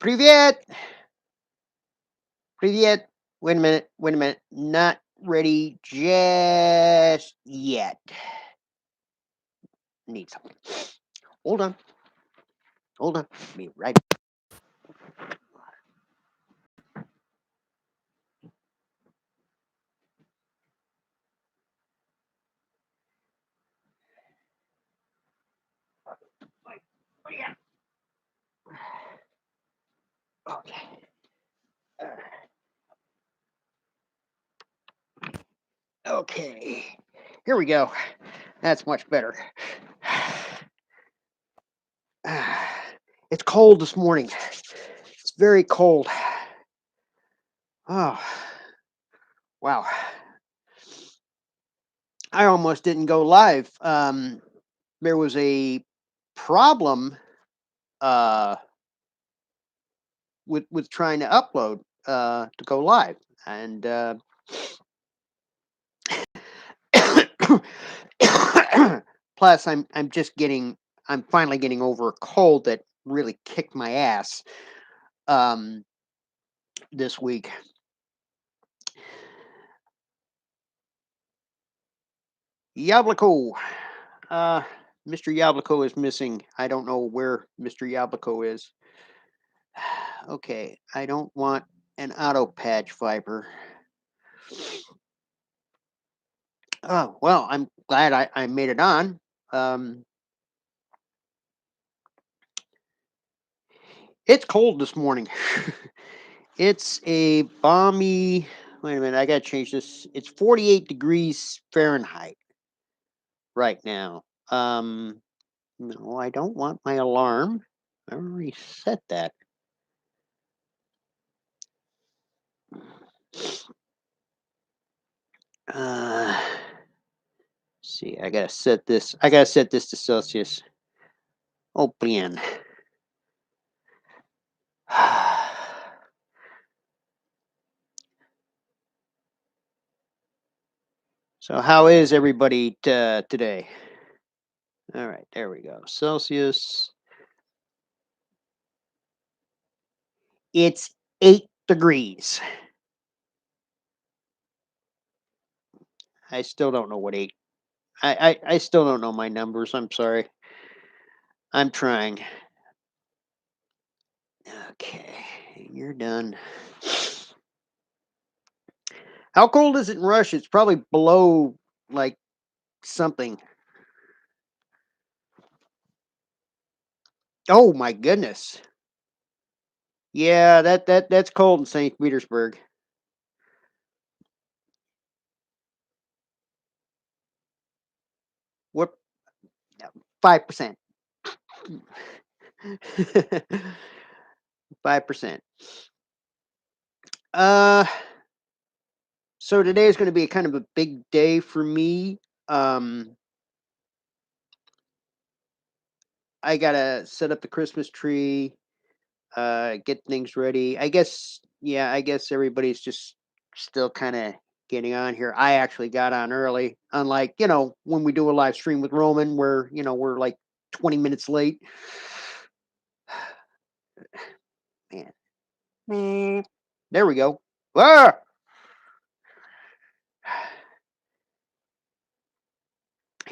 Привет! Привет! Wait a minute. Wait a minute. Not ready just yet. Need something. Hold on. Hold on. Be right. What do you got? Okay. Okay. Here we go. That's much better. It's cold this morning. It's very cold. Oh, wow. I almost didn't go live. There was a problem uh, with trying to upload to go live, and plus I'm finally getting over a cold that really kicked my ass um, this week. Yablico, uh, Mr. Yablico is missing. I don't know where Mr. Yablico is. Okay, I don't want an auto patch viper. Oh well, I'm glad I made it on. Um, it's cold this morning. It's a balmy. Wait a minute, I gotta change this. It's 48 degrees Fahrenheit right now. No, I don't want my alarm. I already set that. Uh, see, I gotta set this. I gotta set this to Celsius. Oh, bien. So, how is everybody today? All right, there we go. Celsius. It's 8 degrees. I still don't know what eight. I still don't know my numbers. I'm sorry. I'm trying. Okay, you're done. How cold is it in Russia? It's probably below like something. Oh my goodness. Yeah, that's cold in St. Petersburg. What 5%? 5%. Uh so today is going to be kind of a big day for me. Um I got to set up the Christmas tree, get things ready. I guess everybody's just still kind of getting on here. I actually got on early, unlike, when we do a live stream with Roman where, we're like 20 minutes late. Man. There we go. Ah!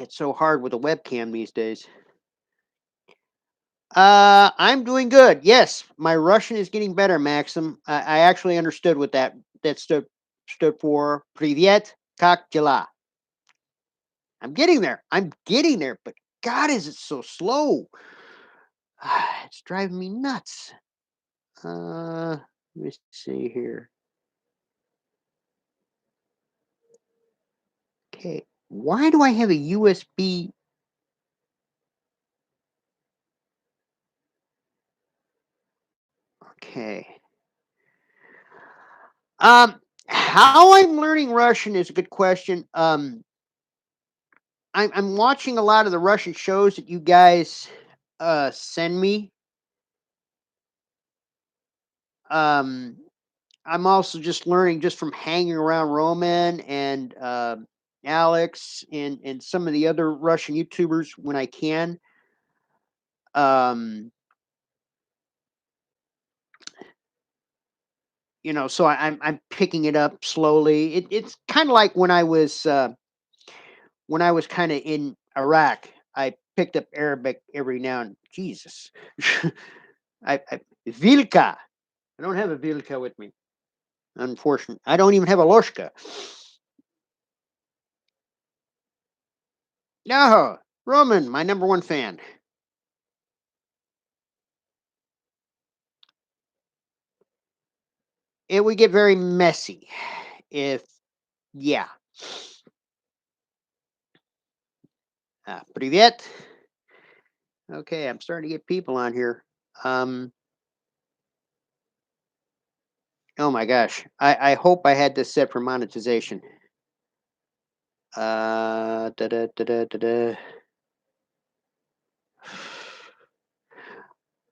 It's so hard with a webcam these days. I'm doing good. Yes, my Russian is getting better, Maxim. I actually understood what that stood for. Привет, как дела? I'm getting there. I'm getting there, but God, is it so slow? It's driving me nuts. Let me see here. Okay, why do I have a USB? Okay. How I'm learning Russian is a good question. I'm watching a lot of the Russian shows that you guys send me. Um, I'm also just learning just from hanging around Roman and Alex and some of the other Russian YouTubers when I can. Um, So I'm picking it up slowly. It's kind of like when I was kind of in Iraq. I picked up Arabic every now and Jesus. I Vilka. I don't have a Vilka with me. Unfortunately, I don't even have a Loshka. No, Roman, my number one fan. It would get very messy if, yeah. Привет. Okay, I'm starting to get people on here. Um, oh my gosh, I hope I had this set for monetization. Da da da da da da.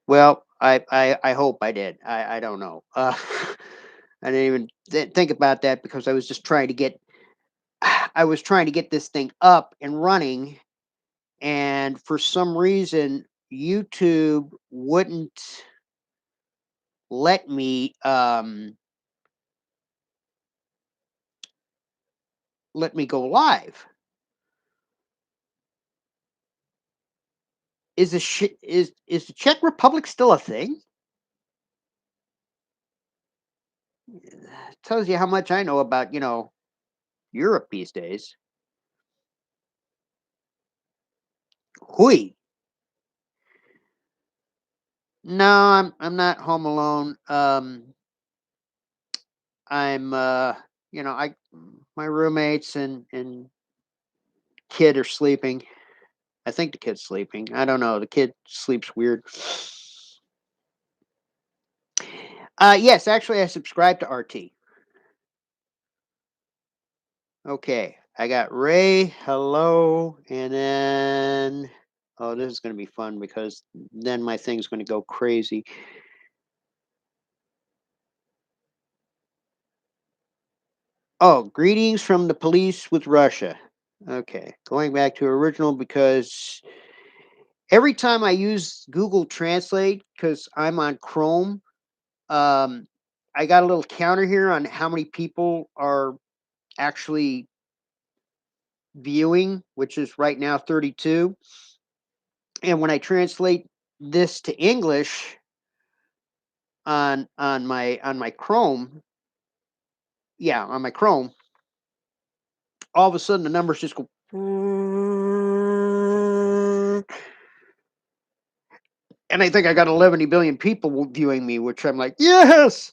Well, I hope I did. I don't know. I didn't even think about that because I was just trying to get I was trying to get this thing up and running, and for some reason YouTube wouldn't let me go live. Is the Czech Republic still a thing? Tells you how much I know about Europe these days. Hui. No, I'm not home alone. I'm I my roommates and kid are sleeping. I think the kid's sleeping. I don't know. The kid sleeps weird. Yes, actually I subscribe to RT. Okay. I got Ray, hello, and then oh, this is going to be fun because then my thing's going to go crazy. Oh, greetings from the police with Russia. Okay, going back to original because every time I use Google Translate, because I'm on Chrome, um, I got a little counter here on how many people are actually viewing, which is right now 32. And when I translate this to English on my Chrome, yeah, on my Chrome, all of a sudden the numbers just go, and I think I got 11 billion people viewing me, which I'm like, yes.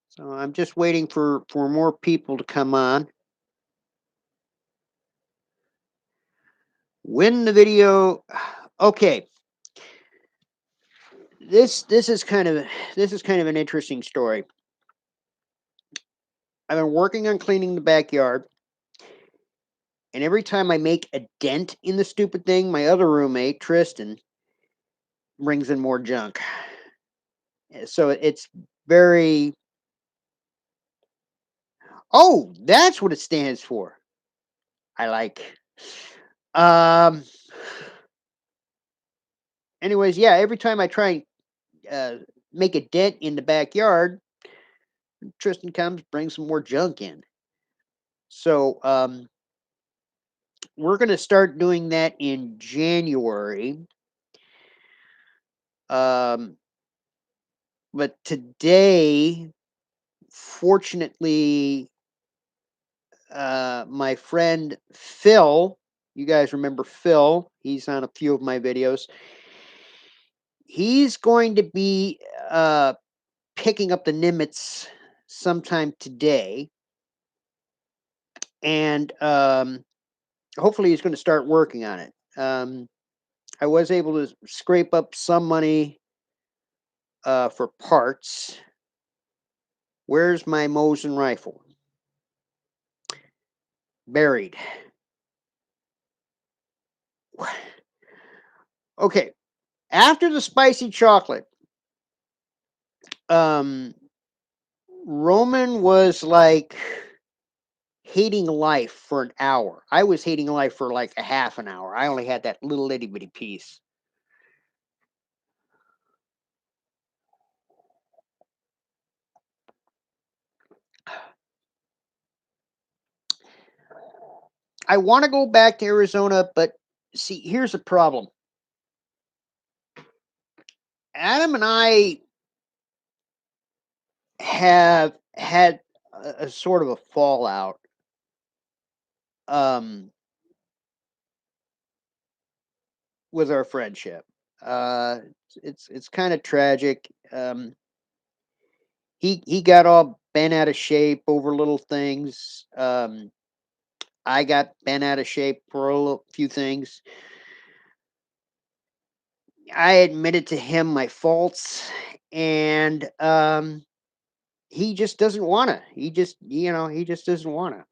So I'm just waiting for more people to come on. When the video, okay, this is kind of an interesting story. I've been working on cleaning the backyard, and every time I make a dent in the stupid thing, my other roommate Tristan brings in more junk. So it's very. Oh, that's what it stands for. I like. Um. Anyways, yeah. Every time I try and make a dent in the backyard, Tristan comes, brings some more junk in. So we're gonna start doing that in January. Um, but today, fortunately, my friend Phil, you guys remember Phil? He's on a few of my videos. He's going to be uh, picking up the Nimitz sometime today, and hopefully he's going to start working on it. I was able to scrape up some money for parts. Where's my Mosin rifle? Buried. Okay. After the spicy chocolate, um, Roman was like, hating life for an hour. I was hating life for like a half an hour. I only had that little itty bitty piece. I want to go back to Arizona, but see, here's the problem. Adam and I have had a sort of a fallout. Um, with our friendship. Uh, it's kind of tragic. He got all bent out of shape over little things. I got bent out of shape for few things. I admitted to him my faults, and he just doesn't want to. He just doesn't want to.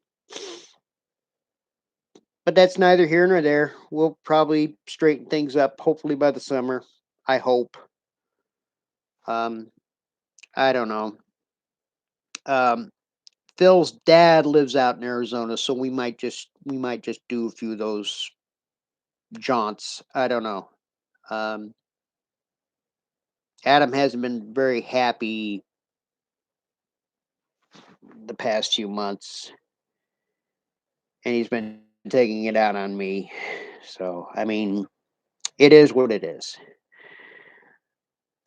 But that's neither here nor there. We'll probably straighten things up, hopefully by the summer. I hope. Um, I don't know. Um, Phil's dad lives out in Arizona, so we might just do a few of those jaunts. I don't know. Um, Adam hasn't been very happy the past few months, and he's been taking it out on me. So I mean, it is what it is.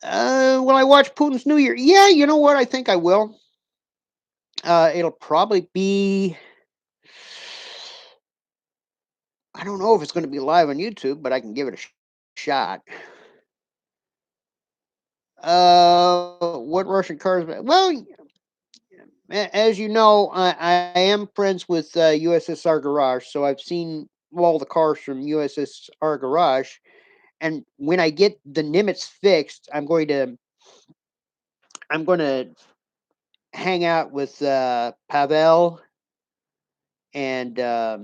Will I watch Putin's New Year? Yeah, you know what? I think I will. It'll probably be. I don't know if it's going to be live on YouTube, but I can give it a shot. What Russian cars? Well, as you know, I am friends with USSR Garage, so I've seen all the cars from USSR Garage. And when I get the Nimitz fixed, I'm going to hang out with Pavel and uh,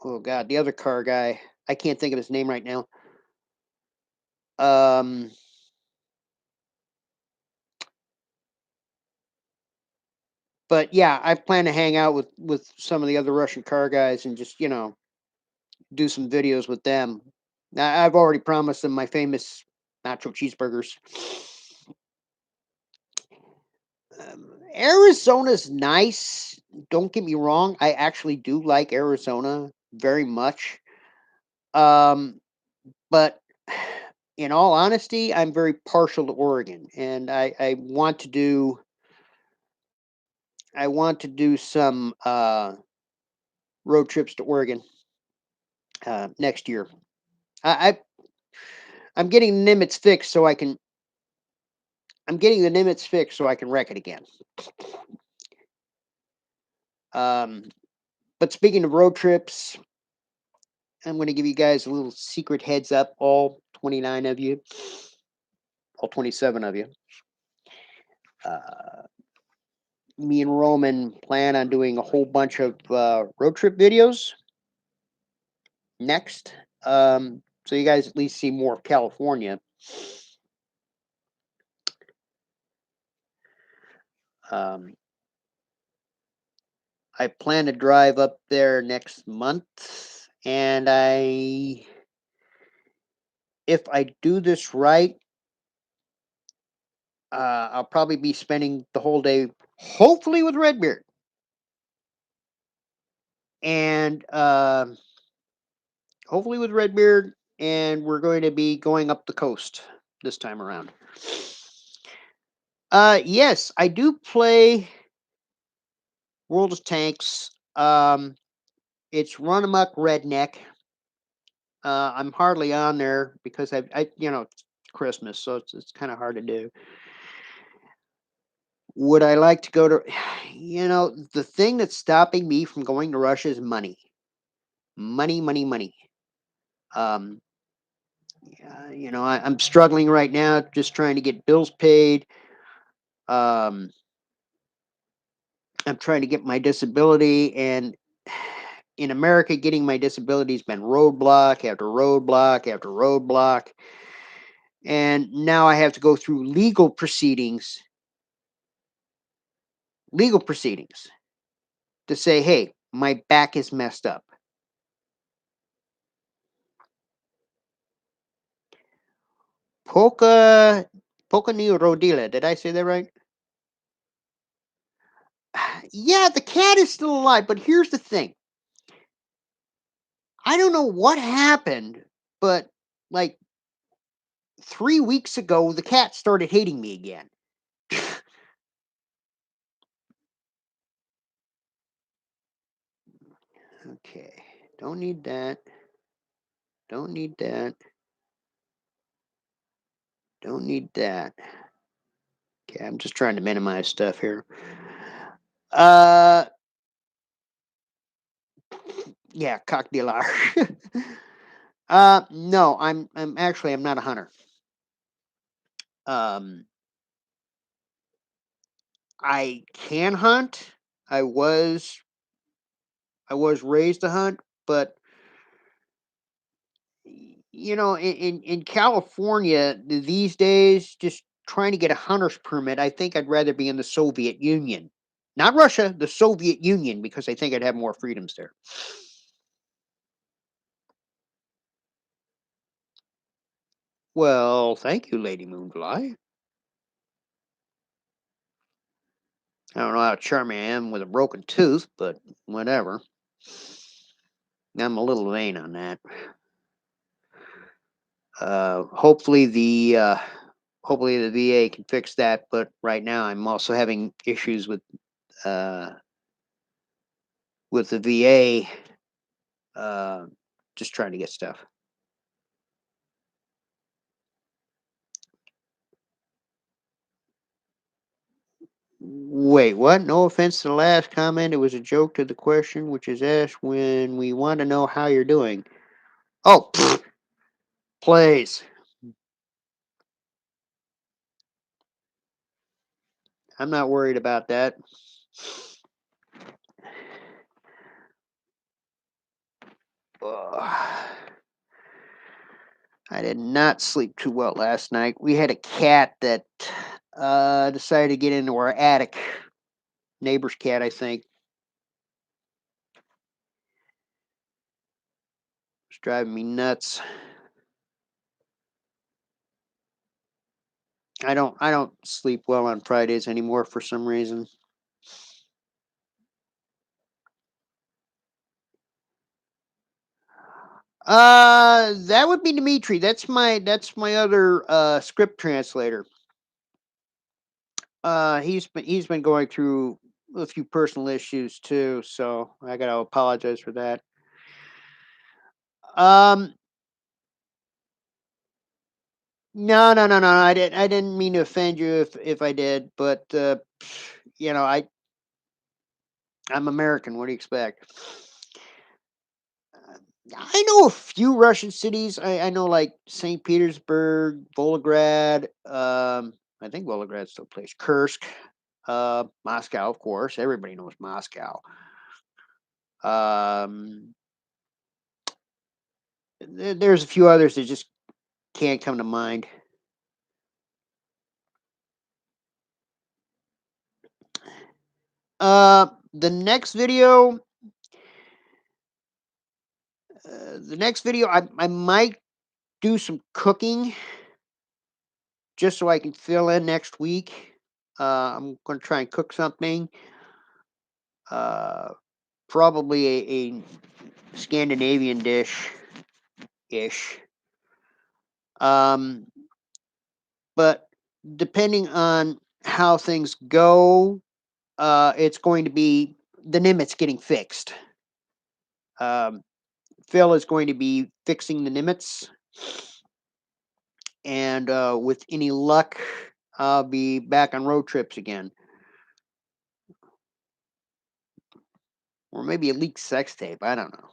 oh god, the other car guy. I can't think of his name right now. Um, but yeah, I plan to hang out with some of the other Russian car guys and just do some videos with them. I've already promised them my famous nacho cheeseburgers. Arizona's nice. Don't get me wrong. I actually do like Arizona very much. Um, but in all honesty, I'm very partial to Oregon, and I want to do some road trips to Oregon next year. I I'm getting Nimitz fixed so I can. I'm getting the Nimitz fixed so I can wreck it again. Um, but speaking of road trips, I'm going to give you guys a little secret heads up, all 29 of you, all 27 of you. Uh, Me and Roman plan on doing a whole bunch of road trip videos next. So you guys at least see more of California. Um, I plan to drive up there next month, and if I do this right, I'll probably be spending the whole day, hopefully with Redbeard, and hopefully with Redbeard, and we're going to be going up the coast this time around. Yes, I do play World of Tanks. It's Run Amok Redneck. I'm hardly on there because it's Christmas, so it's kind of hard to do. Would I like to go to? The thing that's stopping me from going to Russia is money, money, money, money. Um, I'm struggling right now, just trying to get bills paid. Um, I'm trying to get my disability, and in America, getting my disability has been roadblock after roadblock after roadblock. and now I have to go through legal proceedings to say, hey, my back is messed up. Polka, Polka Rodila. Did I say that right? Yeah, the cat is still alive, but here's the thing. I don't know what happened, but like 3 weeks ago, the cat started hating me again. Okay, don't need that. Don't need that. Don't need that. Okay, I'm just trying to minimize stuff here. Uh, yeah, cock dealer. No, I'm not a hunter. Um, I can hunt. I was I was raised to hunt, but in California these days, just trying to get a hunter's permit, I think I'd rather be in the Soviet Union, not Russia, the Soviet Union, because I think I'd have more freedoms there. Well, thank you, Lady Moonfly. I don't know how charming I am with a broken tooth, but whatever. I'm a little vain on that. Uh, hopefully the uh, hopefully the VA can fix that. But right now, I'm also having issues uh, with the VA, uh, just trying to get stuff. Wait, what? No offense to the last comment. It was a joke to the question, which is asked when we want to know how you're doing. Oh, pfft, please. I'm not worried about that. Ugh. I did not sleep too well last night. We had a cat that decided to get into our attic. Neighbor's cat, I think. It's driving me nuts. I don't sleep well on Fridays anymore for some reason. That would be Dimitri. That's my other script translator. He's been going through a few personal issues too, so I gotta apologize for that. Um, no. I didn't mean to offend you if I did, but you know, I'm American. What do you expect? I know a few Russian cities. I know like St. Petersburg, Volgograd. I think Volgograd still plays Kursk. Moscow, of course. Everybody knows Moscow. Um, there's a few others that just can't come to mind. The next video, I might do some cooking just so I can fill in next week. I'm going to try and cook something. Uh, Probably a Scandinavian dish ish. Um, but depending on how things go, it's going to be the Nimitz getting fixed. Um, Phil is going to be fixing the Nimitz, and with any luck, I'll be back on road trips again, or maybe a leaked sex tape. I don't know.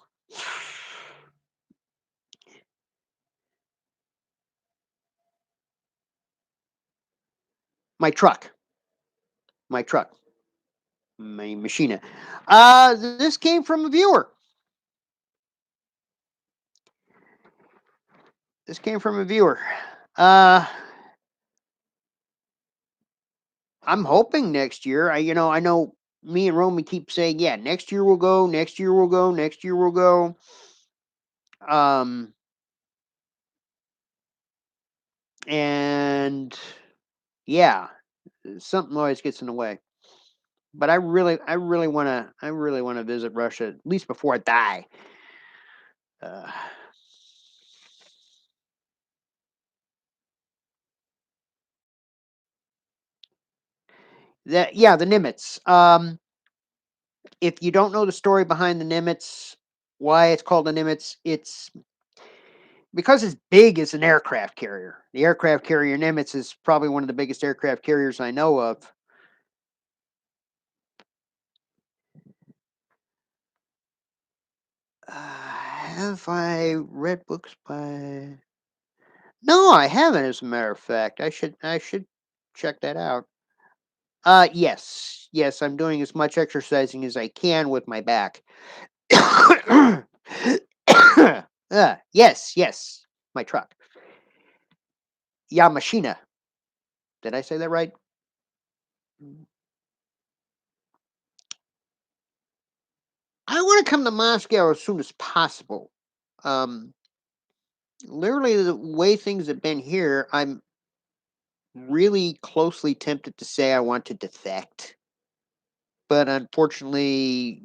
My truck, my truck, my machina. This came from a viewer. This came from a viewer. Uh, I'm hoping next year. I know me and Roman keep saying, yeah, next year we'll go, next year we'll go, next year we'll go. Um, and yeah, something always gets in the way. But I really want to visit Russia at least before I die. Uh, yeah, the Nimitz. If you don't know the story behind the Nimitz, why it's called the Nimitz, it's because it's big as an aircraft carrier. The aircraft carrier Nimitz is probably one of the biggest aircraft carriers I know of. Have I read books by? No, I haven't. As a matter of fact, I should check that out. Yes, yes, I'm doing as much exercising as I can with my back. Yes, yes, my truck. Yamashina. Did I say that right? I want to come to Moscow as soon as possible. Um, Literally, the way things have been here, I'm really closely tempted to say I want to defect. But unfortunately,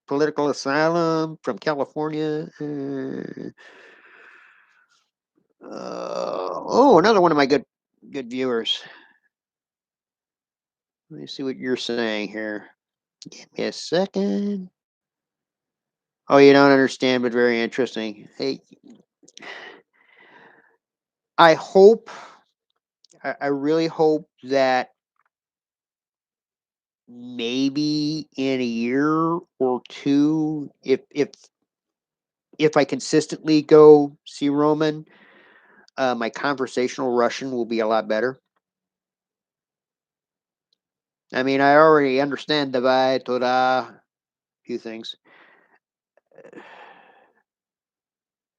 political asylum from California. Oh, another one of my good viewers. Let me see what you're saying here. Give me a second. Oh, you don't understand, but very interesting. Hey, I hope, I really hope that maybe in a year or two, if I consistently go see Roman, my conversational Russian will be a lot better. I mean, I already understand Davai, Toda, a few things.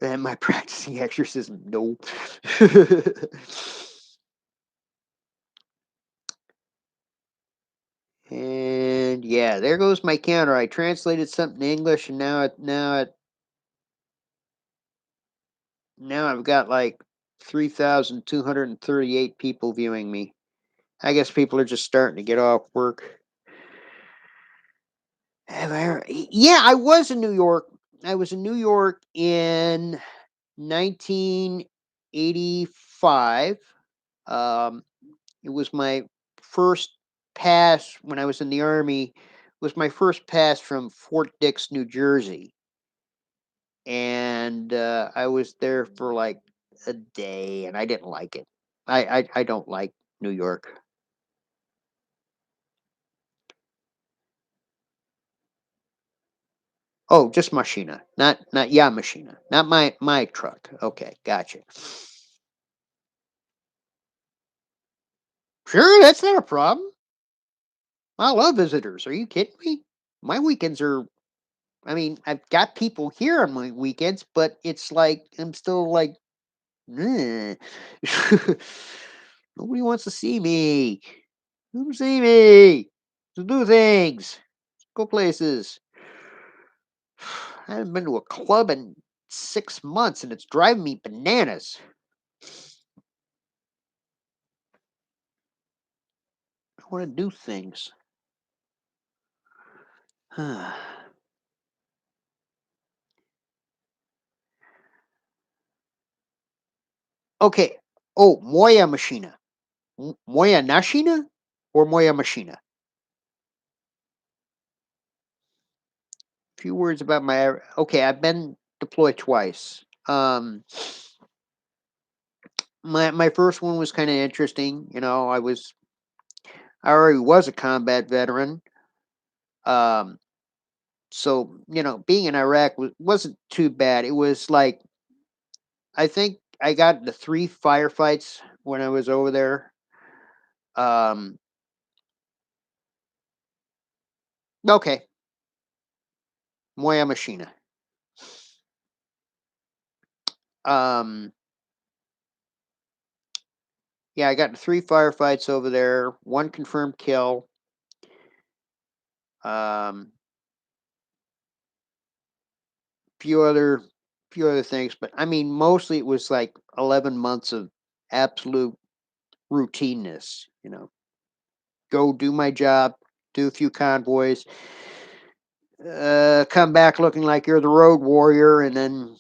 And my practicing exorcism, no. And yeah, there goes my counter. I translated something to English, and now I've got like 3,238 people viewing me. I guess people are just starting to get off work. Yeah, I was in New York. I was in New York in 1985. Um, it was my first pass when I was in the Army. It was my first pass from Fort Dix, New Jersey. And I was there for like a day and I didn't like it. I don't like New York. Oh, just Machina, not yeah Machina, not my truck. Okay, gotcha. Sure, that's not a problem. I love visitors. Are you kidding me? My weekends are. I mean, I've got people here on my weekends, but it's like I'm still like, "Ugh." Nobody wants to see me. Come see me. To do things. Go places. I haven't been to a club in 6 months, and it's driving me bananas. I want to do things. Okay. Oh, Moya Machina. Moya Nashina or Moya Machina? Few words about my. Okay, I've been deployed twice. My first one was kind of interesting. I already was a combat veteran. Um, so being in Iraq wasn't too bad. It was like I think I got the three firefights when I was over there. Um, okay, Moya Machina. Um, Yeah, I got 3 firefights over there, 1 confirmed kill, um, few other few other things, but I mean, mostly it was like 11 months of absolute routineness, you know. Go do my job, do a few convoys, come back looking like you're the road warrior, and then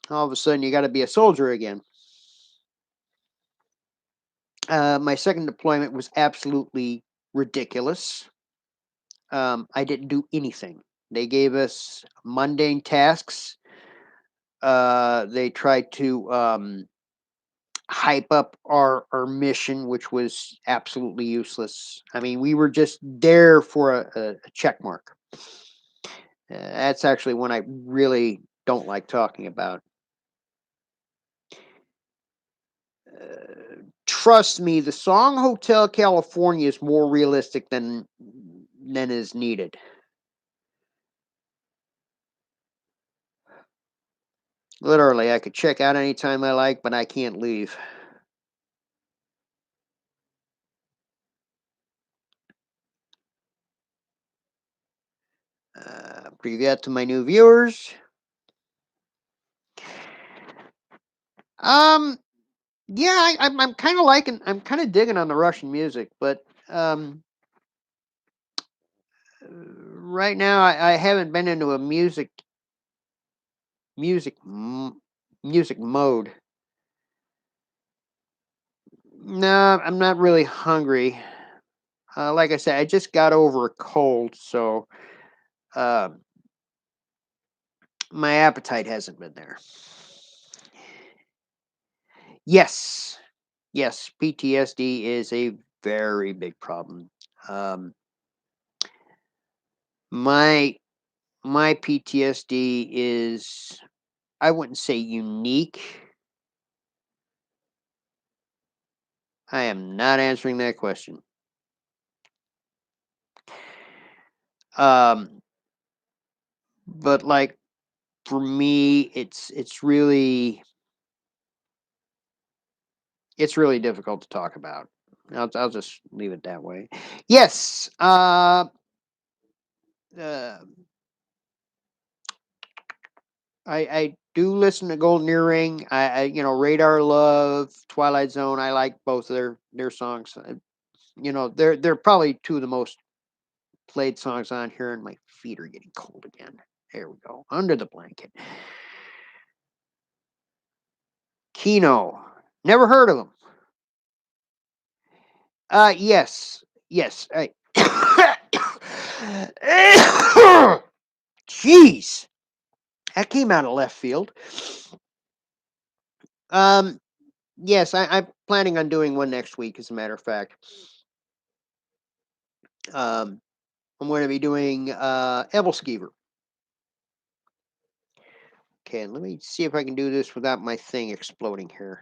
all of a sudden you got to be a soldier again. My second deployment was absolutely ridiculous. I didn't do anything. They gave us mundane tasks. They tried to hype up our mission, which was absolutely useless. I mean, we were just there for a check mark. That's actually one I really don't like talking about. Trust me, the song Hotel California is more realistic than is needed. Literally, I could check out anytime I like, but I can't leave. Preview that to my new viewers. Um, yeah, I'm kind of liking, I'm kind of digging on the Russian music, but right now I haven't been into a music music mode. No, I'm not really hungry. Like I said, I just got over a cold, so uh, my appetite hasn't been there. Yes, yes, PTSD is a very big problem. Um, my my PTSD is, I wouldn't say unique. I am not answering that question. Um, but like for me, it's really difficult to talk about. I'll just leave it that way. Yes. Uh I do listen to Golden Earring. Radar Love, Twilight Zone. I like both of their songs. They're probably two of the most played songs on here, and my feet are getting cold again. There we go. Under the blanket. Kino. Never heard of them. Yes. Yes. Jeez. That came out of left field. Um, yes, I'm planning on doing one next week, as a matter of fact. Um, I'm going to be doing Ebelskever. Okay, let me see if I can do this without my thing exploding here.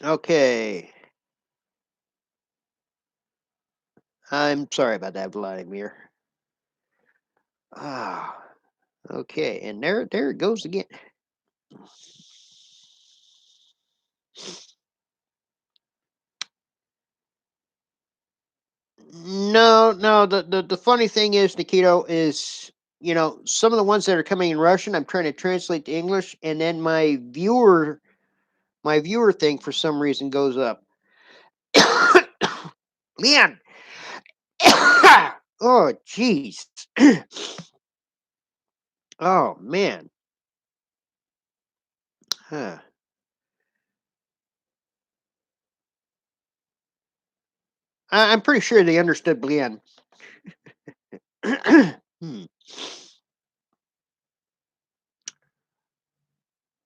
Okay. I'm sorry about that, Vladimir. Ah, okay, and there it goes again. No, no. The funny thing is, Nikito, is some of the ones that are coming in Russian, I'm trying to translate to English, and then my viewer thing for some reason goes up. Leon. Oh, jeez. Oh man. Huh. I'm pretty sure they understood Blean. Hmm.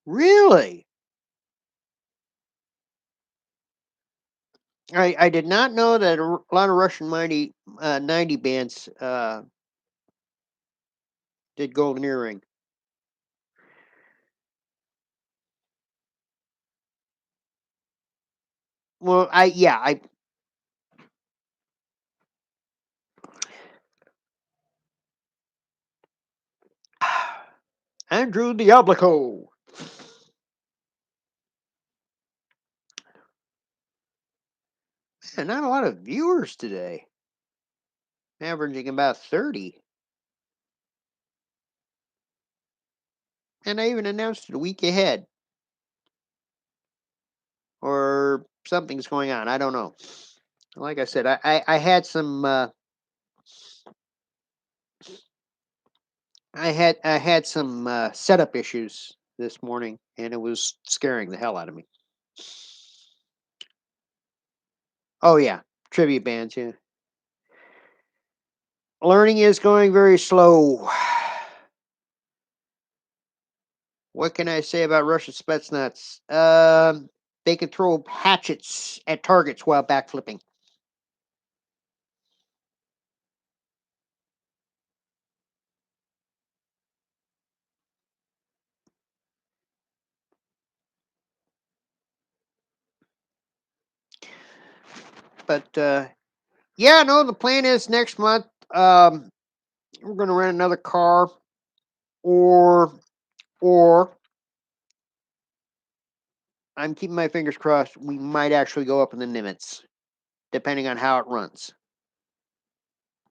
Really? I did not know that a lot of Russian mighty 90 bands did Golden Earring. Well, I Andrew Diablico. Yeah, not a lot of viewers today. Averaging about 30. And I even announced it a week ahead. Or something's going on. I don't know. Like I said, I had some I had some setup issues this morning, and it was scaring the hell out of me. Oh yeah, tribute bands. Yeah, learning is going very slow. What can I say about Russian Spetsnaz? They can throw hatchets at targets while backflipping. But yeah, no, the plan is next month. We're going to rent another car, or or I'm keeping my fingers crossed. We might actually go up in the Nimitz, depending on how it runs.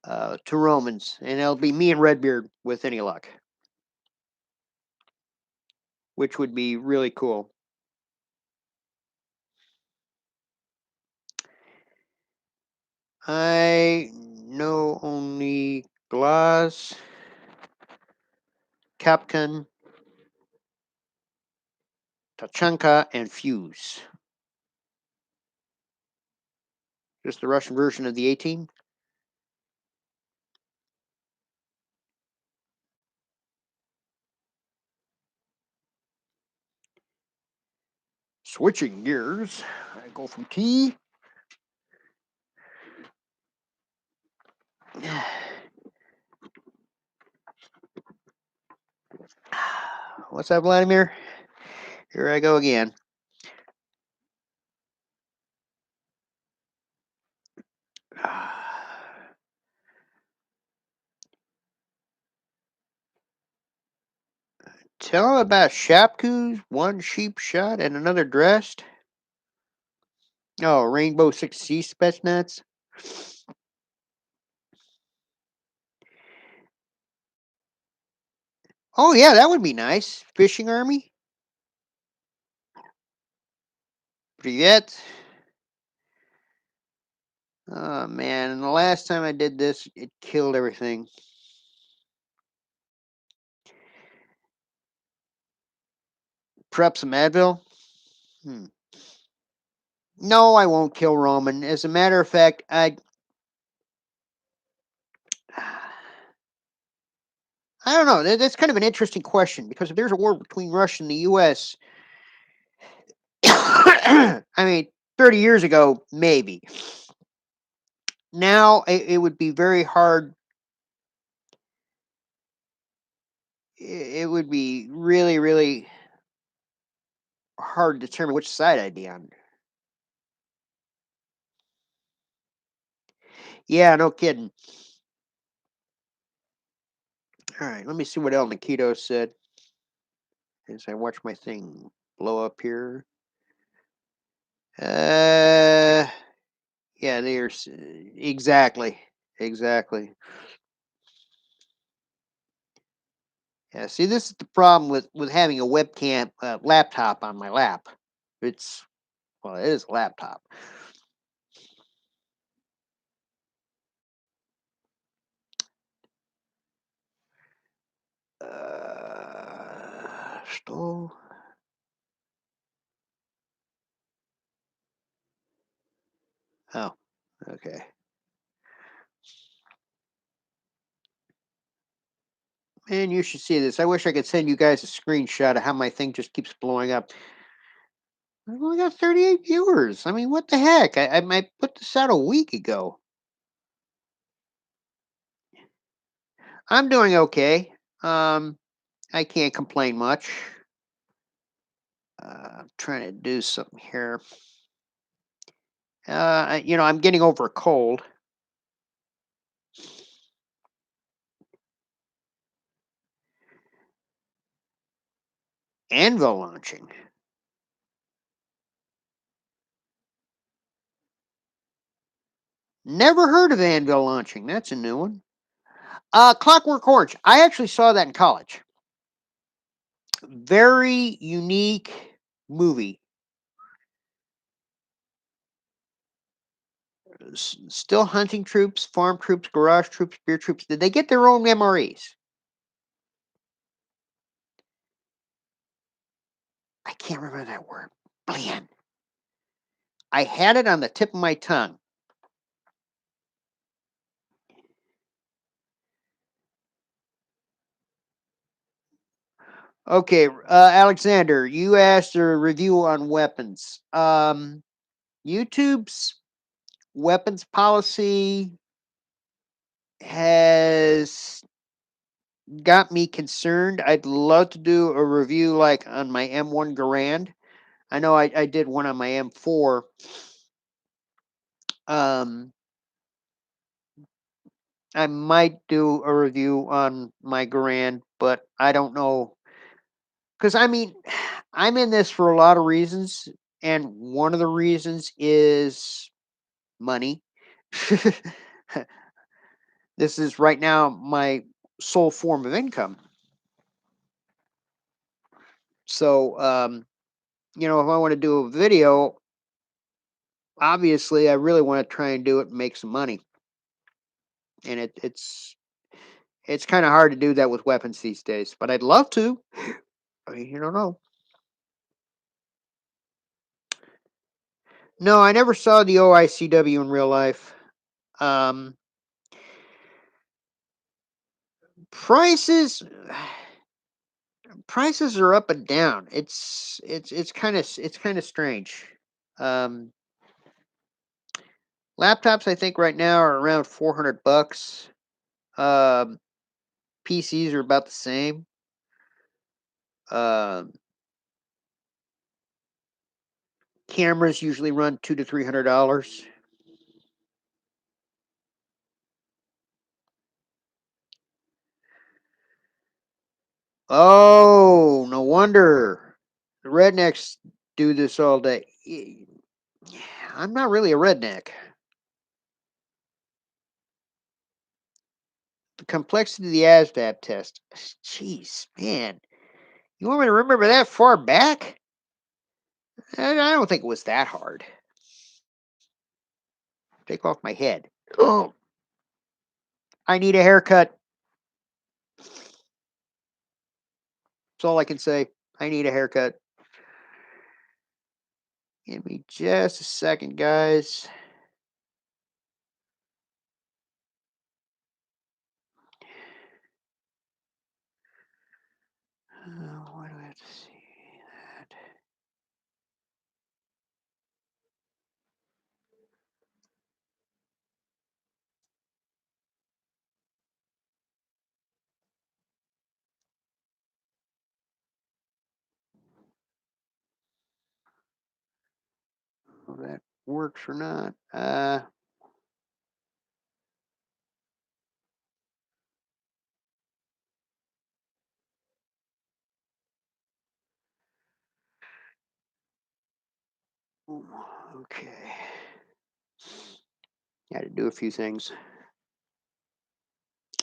To Romans, and it'll be me and Redbeard with any luck, which would be really cool. I know only Glass, Kapkan, Tachanka, and Fuse. Just the Russian version of the 18. Switching gears, I go from T. What's up, Vladimir? Here I go again. Tell him about Shapku's one sheep shot and another dressed. Oh, Rainbow Six Sea Spetsnaz. Oh yeah, that would be nice. Fishing army. Привет. Oh man, and the last time I did this, it killed everything. Prep some Advil. Hmm. No, I won't kill Roman. As a matter of fact, I don't know. That's kind of an interesting question because if there's a war between Russia and the U.S., I mean, 30 years ago, maybe. Now it would be very hard. It would be really, really hard to determine which side I'd be on. Yeah, no kidding. All right, let me see what El Nikito said as I watch my thing blow up here. Uh, yeah, there's exactly, exactly. Yeah, see, this is the problem with having a webcam laptop on my lap. It's well, it is a laptop. Что? Oh, okay. Man, you should see this. I wish I could send you guys a screenshot of how my thing just keeps blowing up. I've only got 38 viewers. I mean, what the heck? I put this out a week ago. I'm doing okay. Um, I can't complain much. I'm trying to do something here. I'm getting over a cold. Anvil launching. Never heard of Anvil launching. That's a new one. Clockwork Orange. I actually saw that in college. Very unique movie. Still hunting troops, farm troops, garage troops, beer troops. Did they get their own MREs? I can't remember that word. Man, I had it on the tip of my tongue. Okay, Alexander, you asked a review on weapons. YouTube's weapons policy has got me concerned. I'd love to do a review like on my M1 Garand. I know I did one on my M4. Um, I might do a review on my Garand, but I don't know because I mean, I'm in this for a lot of reasons, and one of the reasons is money. This is right now my sole form of income. So, if I want to do a video, obviously, I really want to try and do it and make some money. And it's kind of hard to do that with weapons these days, but I'd love to. I mean, you don't know. No, I never saw the OICW in real life. Um, prices prices are up and down. It's kind of strange. Um, Laptops I think right now are around $400. Um, PCs are about the same. Um, Cameras usually run $200 to $300. Oh, no wonder the rednecks do this all day. I'm not really a redneck. The complexity of the ASVAB test. Jeez, man. You want me to remember that far back? I don't think it was that hard. Take off my head. Oh, I need a haircut. That's all I can say. I need a haircut. Give me just a second, guys. Why do I have to see that? If that works or not. Okay. Had to do a few things.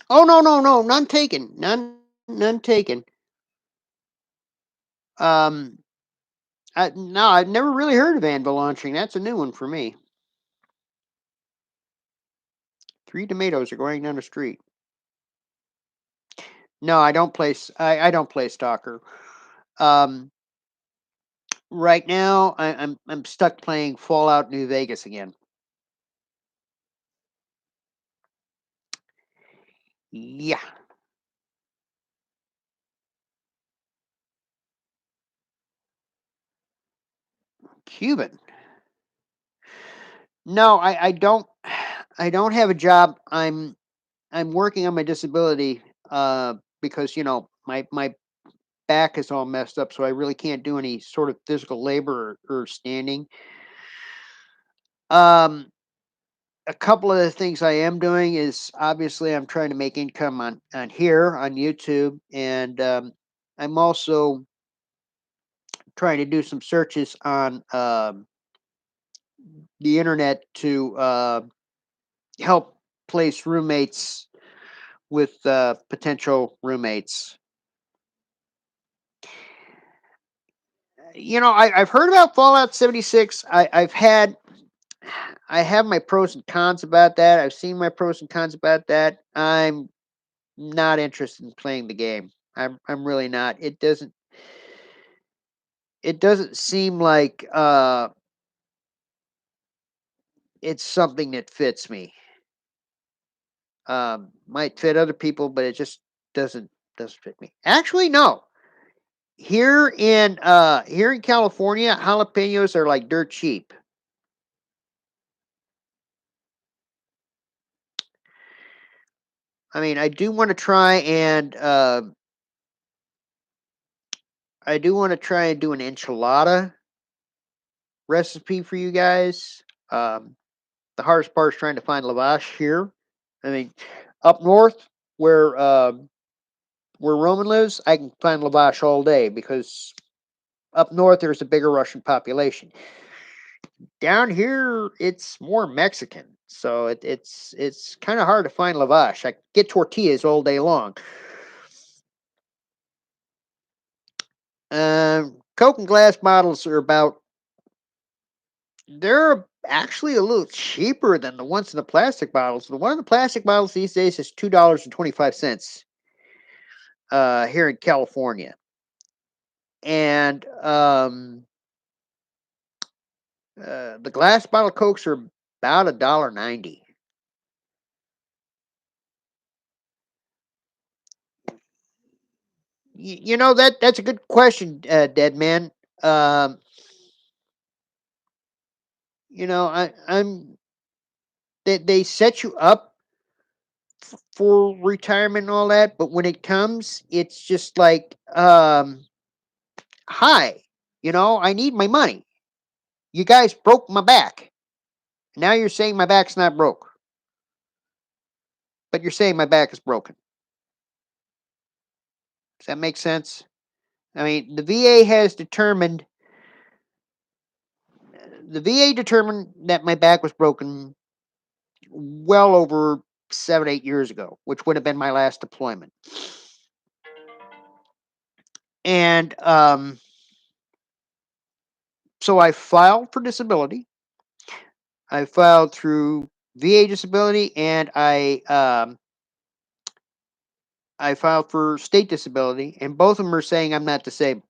Oh no, no, no, none taken. None taken. Um no, I've never really heard of Anvil launching. That's a new one for me. Three tomatoes are going down the street. No, I don't play Stalker. Um right now I'm stuck playing Fallout New Vegas again. Yeah. Cuban. No, I don't I don't have a job. I'm working on my disability because my back is all messed up, so I really can't do any sort of physical labor or standing. Um, a couple of the things I am doing is obviously I'm trying to make income on here on YouTube, and I'm also trying to do some searches on the internet to help place roommates with potential roommates. I've heard about Fallout 76. I have my pros and cons about that. I've seen my pros and cons about that. I'm not interested in playing the game. I'm really not. It doesn't seem like it's something that fits me. Might fit other people, but it just doesn't fit me. Actually, no. Here in California, jalapenos are like dirt cheap. I mean, I do want to try and do an enchilada recipe for you guys. Um, the hardest part is trying to find lavash here. I mean, up north where Roman lives, I can find lavash all day because up north there's a bigger Russian population. Down here, it's more Mexican, so it's kind of hard to find lavash. I get tortillas all day long. Coke and glass bottles are about they're actually a little cheaper than the ones in the plastic bottles. The one in the plastic bottles these days is $2.25 here in California, and the glass bottle Cokes are about $1.90. That's a good question, Dead Man. Um, I'm they set you up for retirement and all that, but when it comes, it's just like, hi, I need my money. You guys broke my back. Now you're saying my back's not broke, but you're saying my back is broken. Does that make sense? I mean, the VA determined that my back was broken well over 7, 8 years ago, which would have been my last deployment. And so I filed for disability. I filed through VA disability, and I filed for state disability, and both of them are saying I'm not disabled.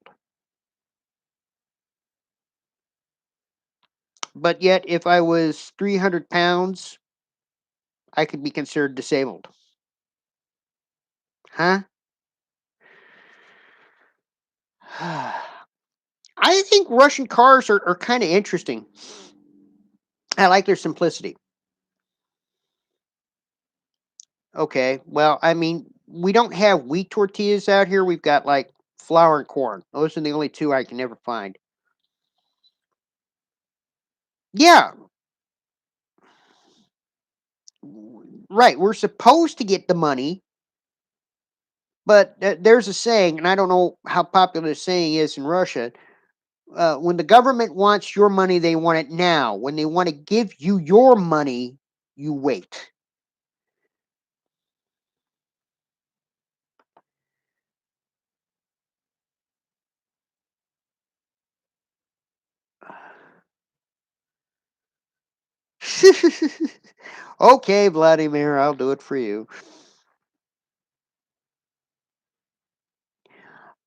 But yet, if I was 300 pounds, I could be considered disabled. Huh? I think Russian cars are kind of interesting. I like their simplicity. Okay, well, I mean, we don't have wheat tortillas out here. We've got like flour and corn. Those are the only two I can ever find. Yeah, right. We're supposed to get the money, but there's a saying, and I don't know how popular the saying is in Russia. When the government wants your money, they want it now. When they want to give you your money, you wait. Okay, Vladimir, I'll do it for you.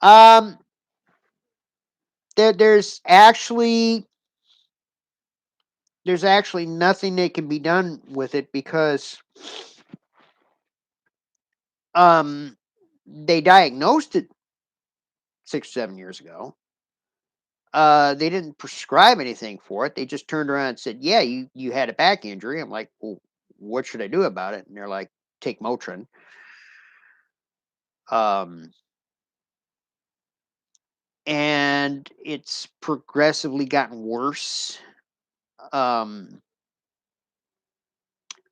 Um, there, there's actually there's actually nothing that can be done with it because um they diagnosed it 6 or 7 years ago. They didn't prescribe anything for it. They just turned around and said, "Yeah, you had a back injury." I'm like, "Well, what should I do about it?" And they're like, "Take Motrin." Um, and it's progressively gotten worse. Um,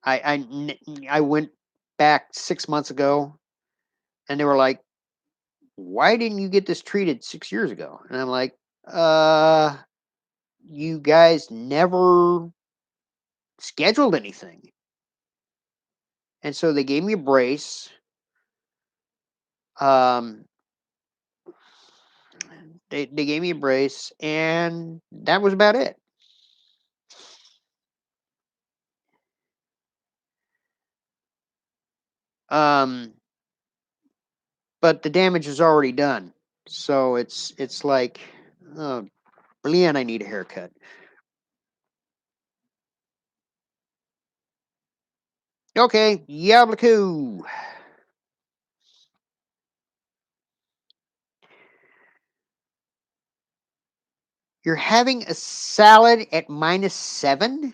I went back 6 months ago, and they were like, "Why didn't you get this treated 6 years ago?" And I'm like, "Uh, you guys never scheduled anything." and so they gave me a brace. Um, they gave me a brace, and that was about it. Um, but the damage is already done, so it's like, oh, Leanne, I need a haircut. Okay, Yabliku. You're having a salad at -7?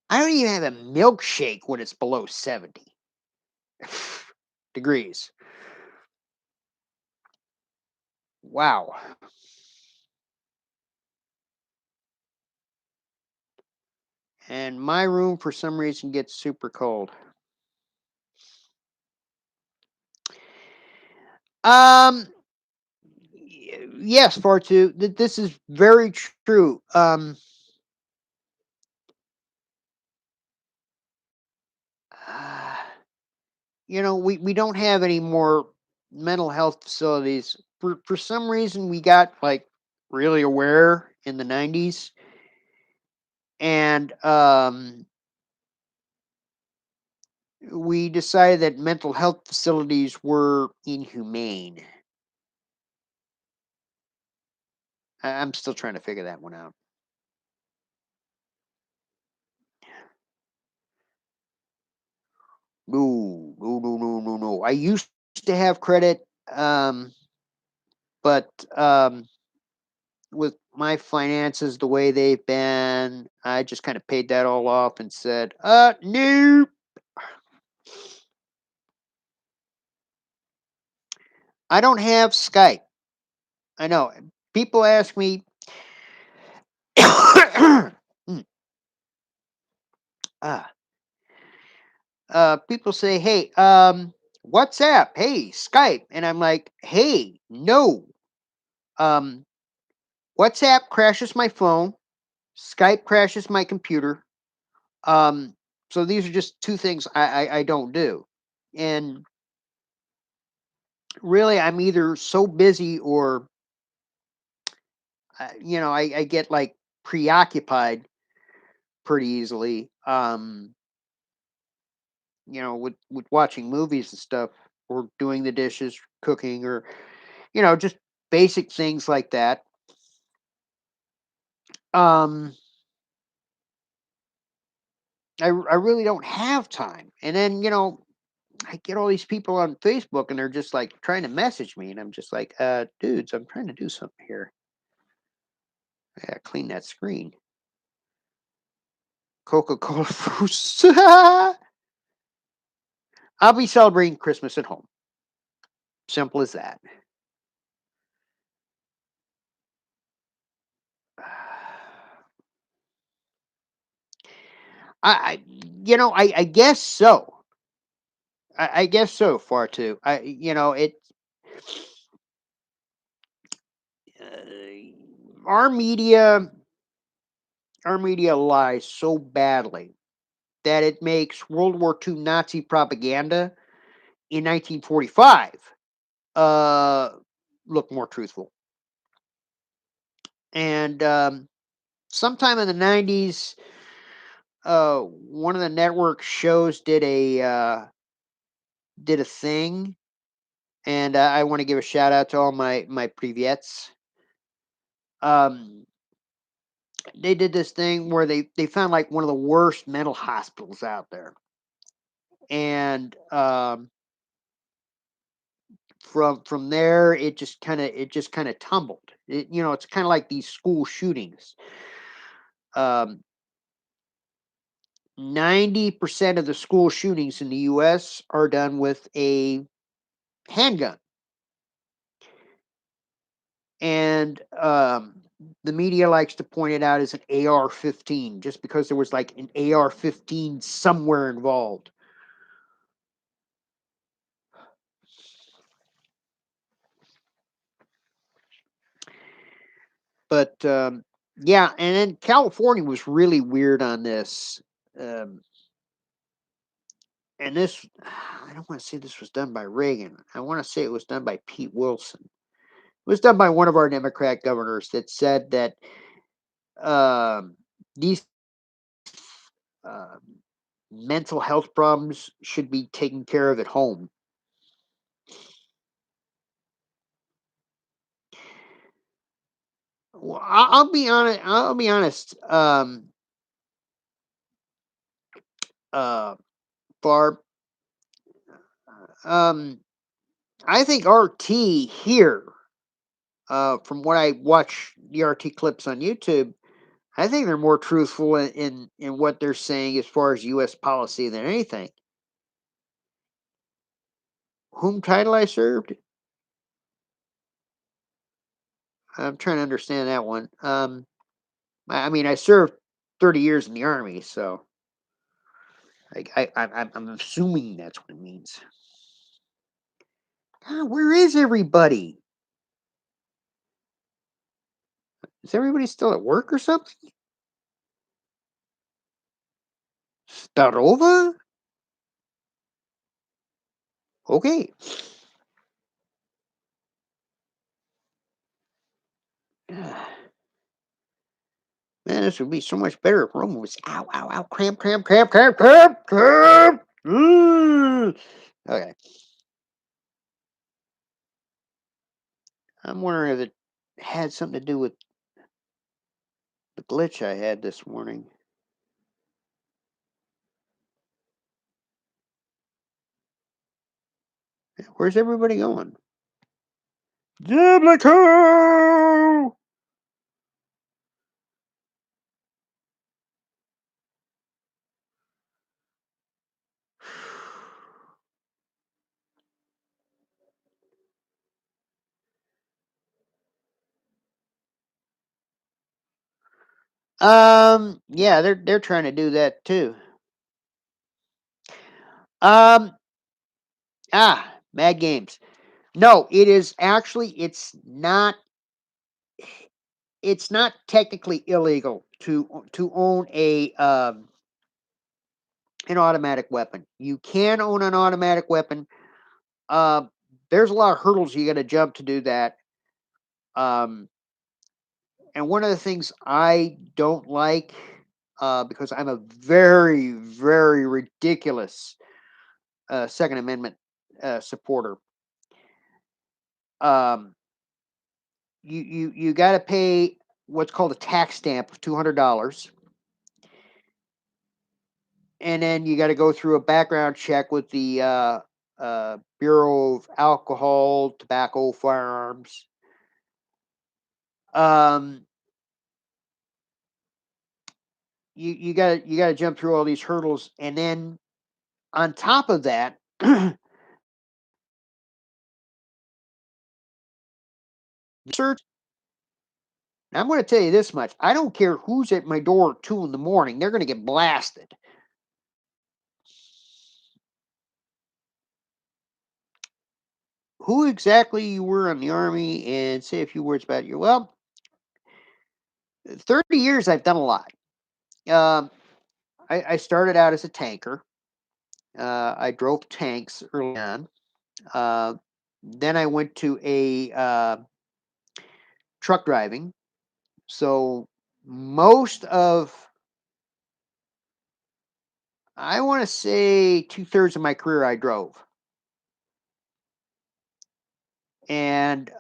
I don't even have a milkshake when it's below 70 degrees. Wow. And my room, for some reason, gets super cold. Um, yes, far too. This is very true. Uh, we don't have any more mental health facilities. For some reason, we got like really aware in the 90s, and we decided that mental health facilities were inhumane. I'm still trying to figure that one out. No, no, no, no, no, no. I used to have credit, but with my finances the way they've been, I just kind of paid that all off and said, nope. I don't have Skype. I know. People ask me, Mm, ah, people say, hey, WhatsApp, hey, Skype. And I'm like, hey, no. Um, WhatsApp crashes my phone, Skype crashes my computer. Um, so these are just two things I don't do. And really, I'm either so busy or, I get like preoccupied pretty easily. With watching movies and stuff, or doing the dishes, cooking, or just basic things like that. Um, I really don't have time. And then I get all these people on Facebook, and they're just like trying to message me, and I'm just like, dudes, I'm trying to do something here. I gotta clean that screen. Coca-Cola fruits. I'll be celebrating Christmas at home. Simple as that. I I guess so. I guess so far too. Our media, our media lies so badly that it makes World War II Nazi propaganda in 1945 uh, look more truthful. And sometime in the 90s, one of the network shows did a thing, and I want to give a shout out to all my Privyets. Um, they did this thing where they found like one of the worst mental hospitals out there, and from there it just kind of tumbled. It's kind of like these school shootings. 90% of the school shootings in the US are done with a handgun. And the media likes to point it out as an AR-15 just because there was like an AR-15 somewhere involved. But Yeah, and then California was really weird on this. Um, and this, I don't want to say this was done by Reagan. I want to say it was done by Pete Wilson. It was done by one of our Democrat governors that said that these um, mental health problems should be taken care of at home. Well, I'll be honest. I'll be honest. Uh, Barb. Um, I think RT here, from what I watch the RT clips on YouTube, I think they're more truthful in what they're saying as far as U.S. policy than anything. Whom title I served? I'm trying to understand that one. I mean, I served 30 years in the army, so I'm assuming that's what it means. God, where is everybody? Is everybody still at work or something? Starova? Okay. Man, this would be so much better if Roma was ow, ow, ow, cramp, cramp, cramp, cramp, cramp, cramp. Okay. I'm wondering if it had something to do with the glitch I had this morning. Where's everybody going? Biblical! Yeah, they're trying to do that too. Um, Mad Games. No, it is actually it's not technically illegal to own a an automatic weapon. You can own an automatic weapon. Uh, there's a lot of hurdles you got to jump to do that. Um, and one of the things I don't like, because I'm a very, very ridiculous Second Amendment supporter. Um, you got to pay what's called a tax stamp of $200, and then you got to go through a background check with the Bureau of Alcohol, Tobacco, Firearms. Um, you got to jump through all these hurdles, and then on top of that, search. I'm going to tell you this much: I don't care who's at my door at 2 in the morning; they're going to get blasted. Who exactly you were in the army, and say a few words about you. Well, 30 years I've done a lot. Um, I started out as a tanker. I drove tanks early on. Uh, then I went to a truck driving. So most of, I want to say 2/3 of my career I drove. And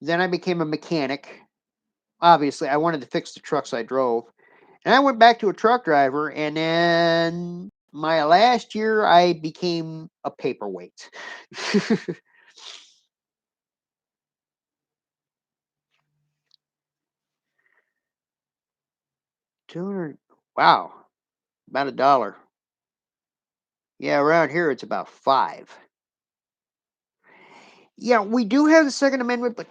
then I became a mechanic. Obviously, I wanted to fix the trucks I drove. And I went back to a truck driver. And then my last year, I became a paperweight. 200. Wow. About $1. Yeah, around here it's about 5. Yeah, we do have the Second Amendment, but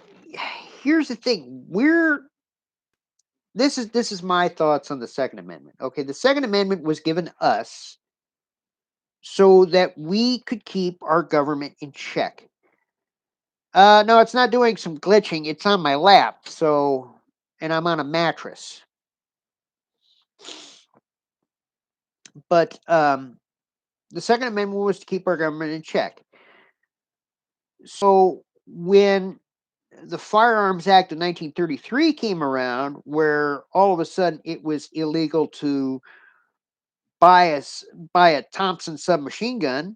here's the thing. This is my thoughts on the Second Amendment. Okay, the Second Amendment was given us so that we could keep our government in check. No, it's not doing some glitching. It's on my lap, so and I'm on a mattress. But the Second Amendment was to keep our government in check. So when the Firearms Act of 1933 came around, where all of a sudden it was illegal to buy a buy a Thompson submachine gun,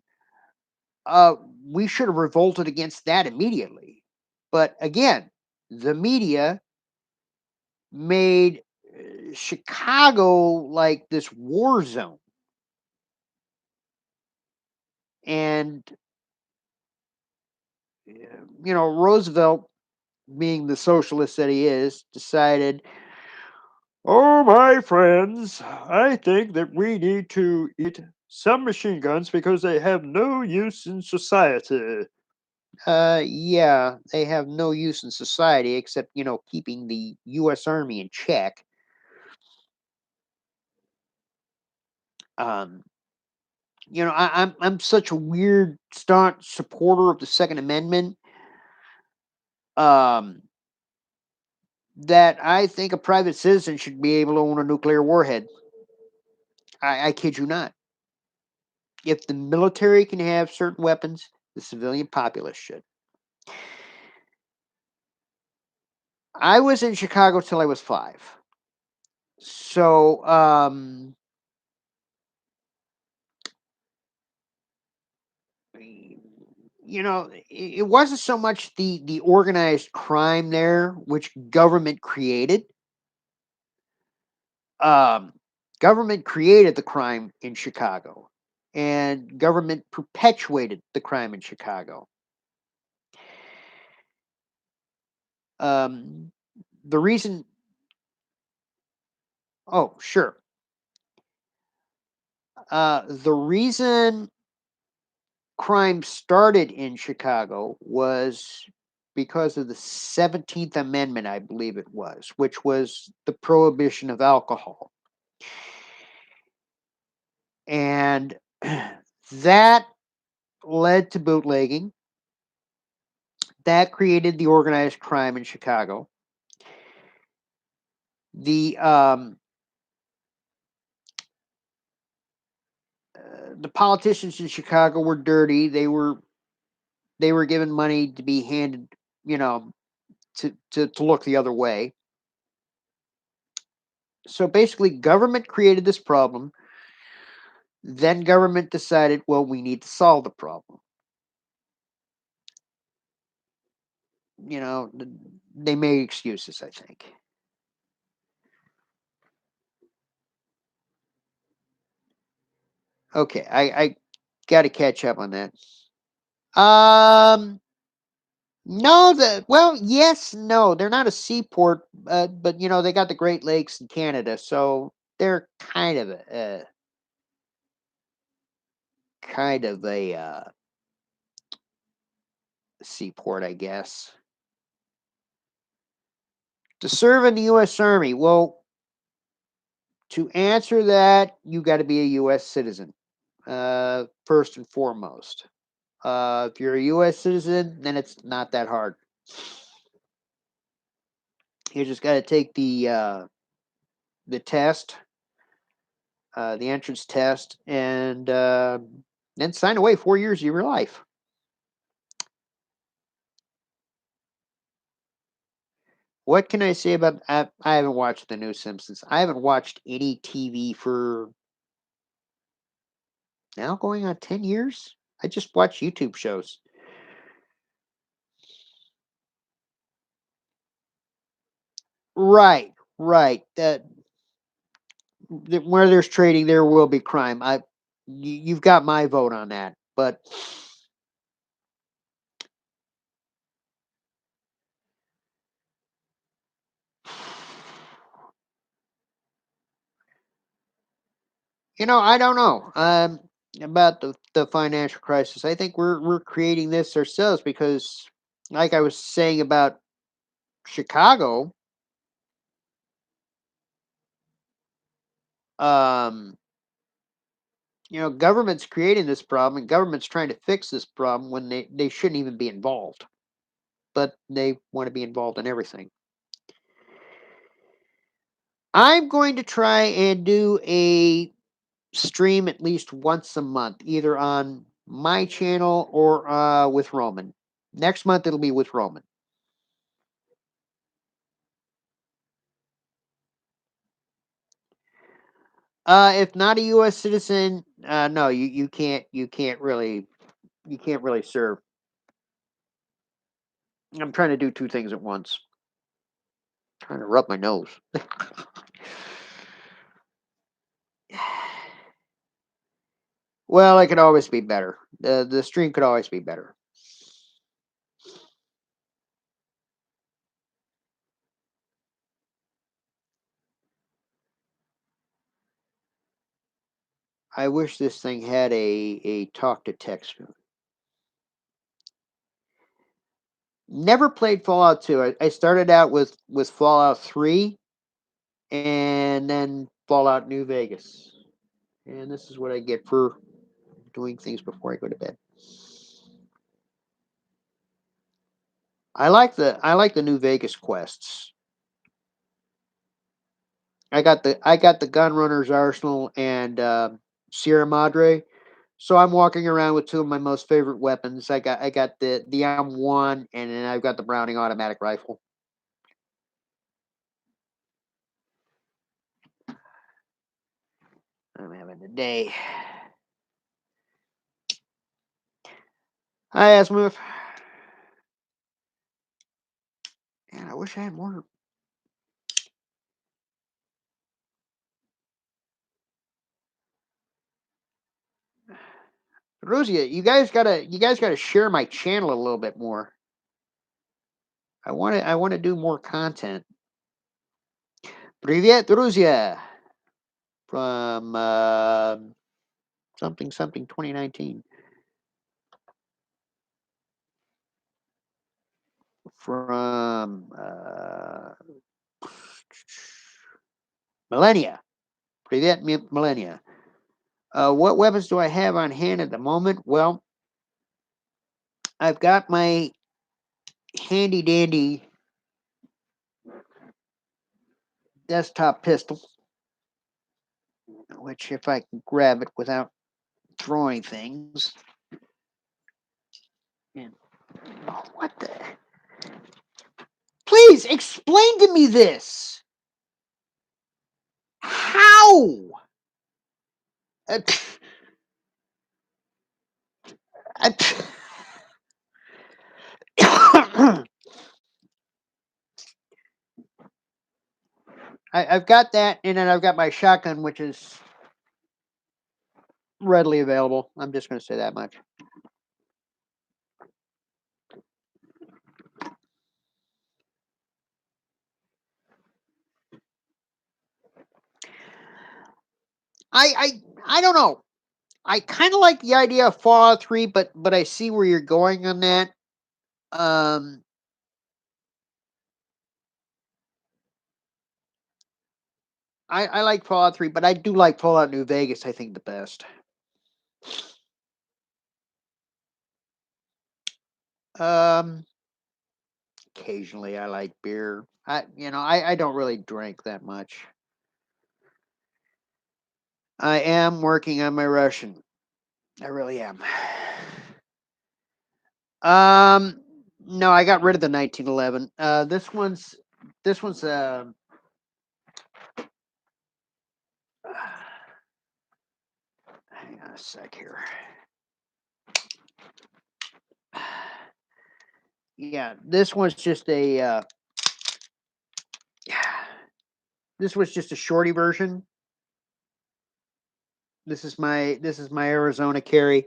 uh, we should have revolted against that immediately. But again, the media made Chicago like this war zone, and Roosevelt, being the socialist that he is, decided, oh, my friends, I think that we need to eat submachine guns because they have no use in society. Yeah, they have no use in society except, keeping the U.S. Army in check. Um, I'm such a weird staunch supporter of the Second Amendment. Um, that I think a private citizen should be able to own a nuclear warhead. I kid you not. If the military can have certain weapons, the civilian populace should. I was in Chicago till I was 5. So, it wasn't so much the organized crime there, which government created. Um, Government created the crime in Chicago, and government perpetuated the crime in Chicago. Um, the reason, oh, sure. The reason crime started in Chicago was because of the 17th Amendment, I believe it was, which was the prohibition of alcohol. And that led to bootlegging. That created the organized crime in Chicago. The politicians in Chicago were dirty. They were given money to be handed, you know, to look the other way. So basically, government created this problem. Then government decided, well, we need to solve the problem. You know, they made excuses, I think. Okay, I got to catch up on that. No, yes, no, they're not a seaport, but they got the Great Lakes in Canada, so they're kind of a seaport, I guess. To serve in the U.S. Army, well, to answer that, you got to be a U.S. citizen, first and foremost. If you're a U.S. citizen, then it's not that hard. You just got to take the test, the entrance test, and then sign away 4 years of your life. What can I say about? I haven't watched the new Simpsons. I haven't watched any TV for now going on 10 years. I just watch YouTube shows. Right, right. Where there's trading, there will be crime. You've got my vote on that. But I don't know. About the financial crisis. I think we're creating this ourselves because, like I was saying about Chicago, um, government's creating this problem, and government's trying to fix this problem when they shouldn't even be involved. but they want to be involved in everything. I'm going to try and do a stream at least once a month, either on my channel or with Roman. Next month it'll be with Roman. If not a U.S. citizen, no, you can't really serve. I'm trying to do two things at once. I'm trying to rub my nose. Well, it could always be better. The stream could always be better. I wish this thing had a talk to text. Never played Fallout 2. I started out with Fallout 3 and then Fallout New Vegas. And this is what I get for doing things before I go to bed. I like the New Vegas quests. I got the Gunrunner's Arsenal and Sierra Madre. So I'm walking around with two of my most favorite weapons. I got the M1 and then I've got the Browning automatic rifle. I'm having a day. Hi, Asmuth. Man, I wish I had more. Rosia, you guys gotta share my channel a little bit more. I want to do more content. Привет, друзья, from something something 2019. From Millennia. Привет, Millennia. What weapons do I have on hand at the moment? Well, I've got my handy dandy desktop pistol, which if I can grab it without throwing things. And, oh, what the? Please explain to me this. How? Uh, I've got that, and then I've got my shotgun, which is readily available. I'm just going to say that much. I don't know. I kind of like the idea of Fallout 3, but I see where you're going on that. Um, I like Fallout 3, but I do like Fallout New Vegas. I think the best. Um, Occasionally I like beer. I don't really drink that much. I am working on my Russian. I really am. No, I got rid of the 1911. This one's hang on a sec here. Yeah, this one's just a this was just a shorty version. This is my Arizona carry.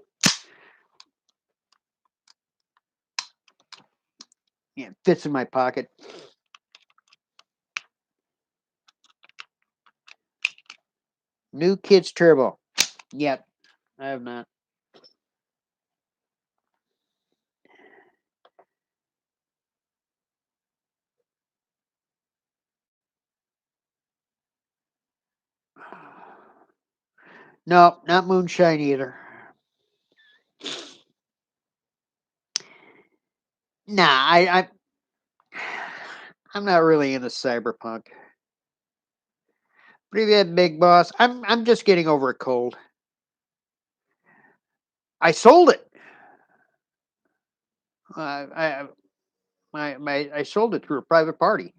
Yeah, fits in my pocket. New Kids Turbo. Yep, I have not. No, not moonshine either. Nah, I'm not really into cyberpunk. Привет, big boss. I'm just getting over a cold. I sold it. I I sold it through a private party.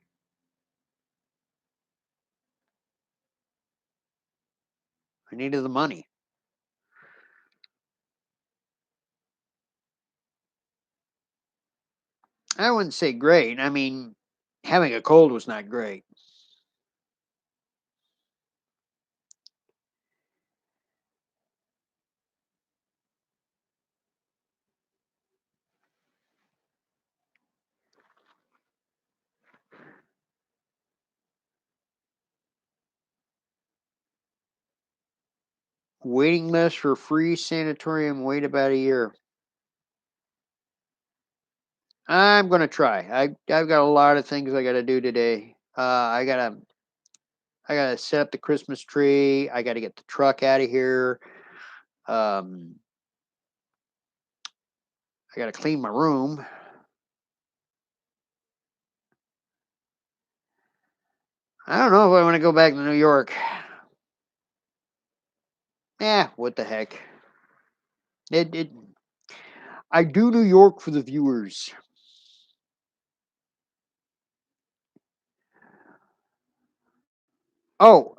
I needed the money. I wouldn't say great. I mean, having a cold was not great. Waiting list for free sanatorium. Wait about a year. I'm gonna try. I've got a lot of things I got to do today. I gotta set up the Christmas tree. I got to get the truck out of here. Um, I got to clean my room. I don't know if I want to go back to New York. Yeah, what the heck? It. I do New York for the viewers. Oh,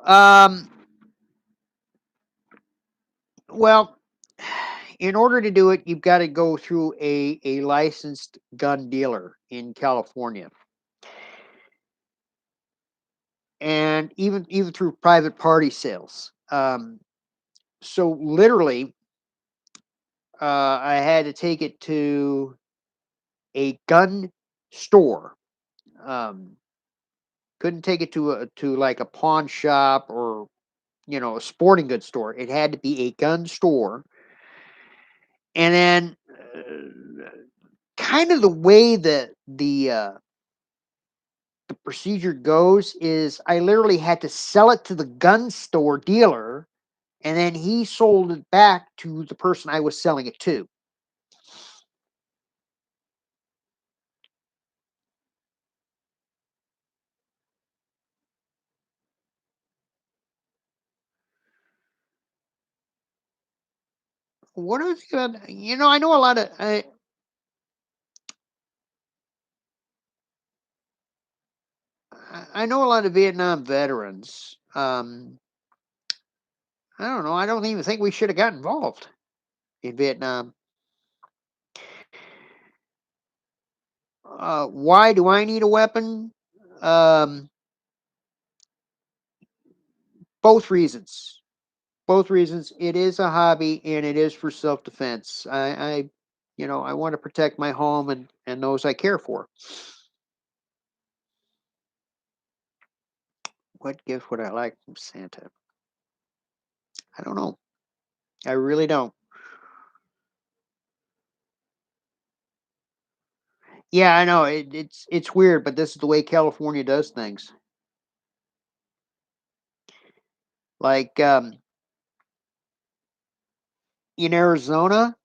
well, in order to do it, you've got to go through a licensed gun dealer in California, and even through private party sales. So literally, I had to take it to a gun store. Um, couldn't take it to like a pawn shop or a sporting goods store. It had to be a gun store, and then kind of the way that the procedure goes is I literally had to sell it to the gun store dealer, and then he sold it back to the person I was selling it to. What do I think about? I know a lot of I know a lot of Vietnam veterans. I don't know. I don't even think we should have got involved in Vietnam. Why do I need a weapon? Um, both reasons. Both reasons. It is a hobby and it is for self defense. I want to protect my home and those I care for. What gift would I like from Santa? I don't know. I really don't. Yeah, I know. It's weird, but this is the way California does things. Like in Arizona,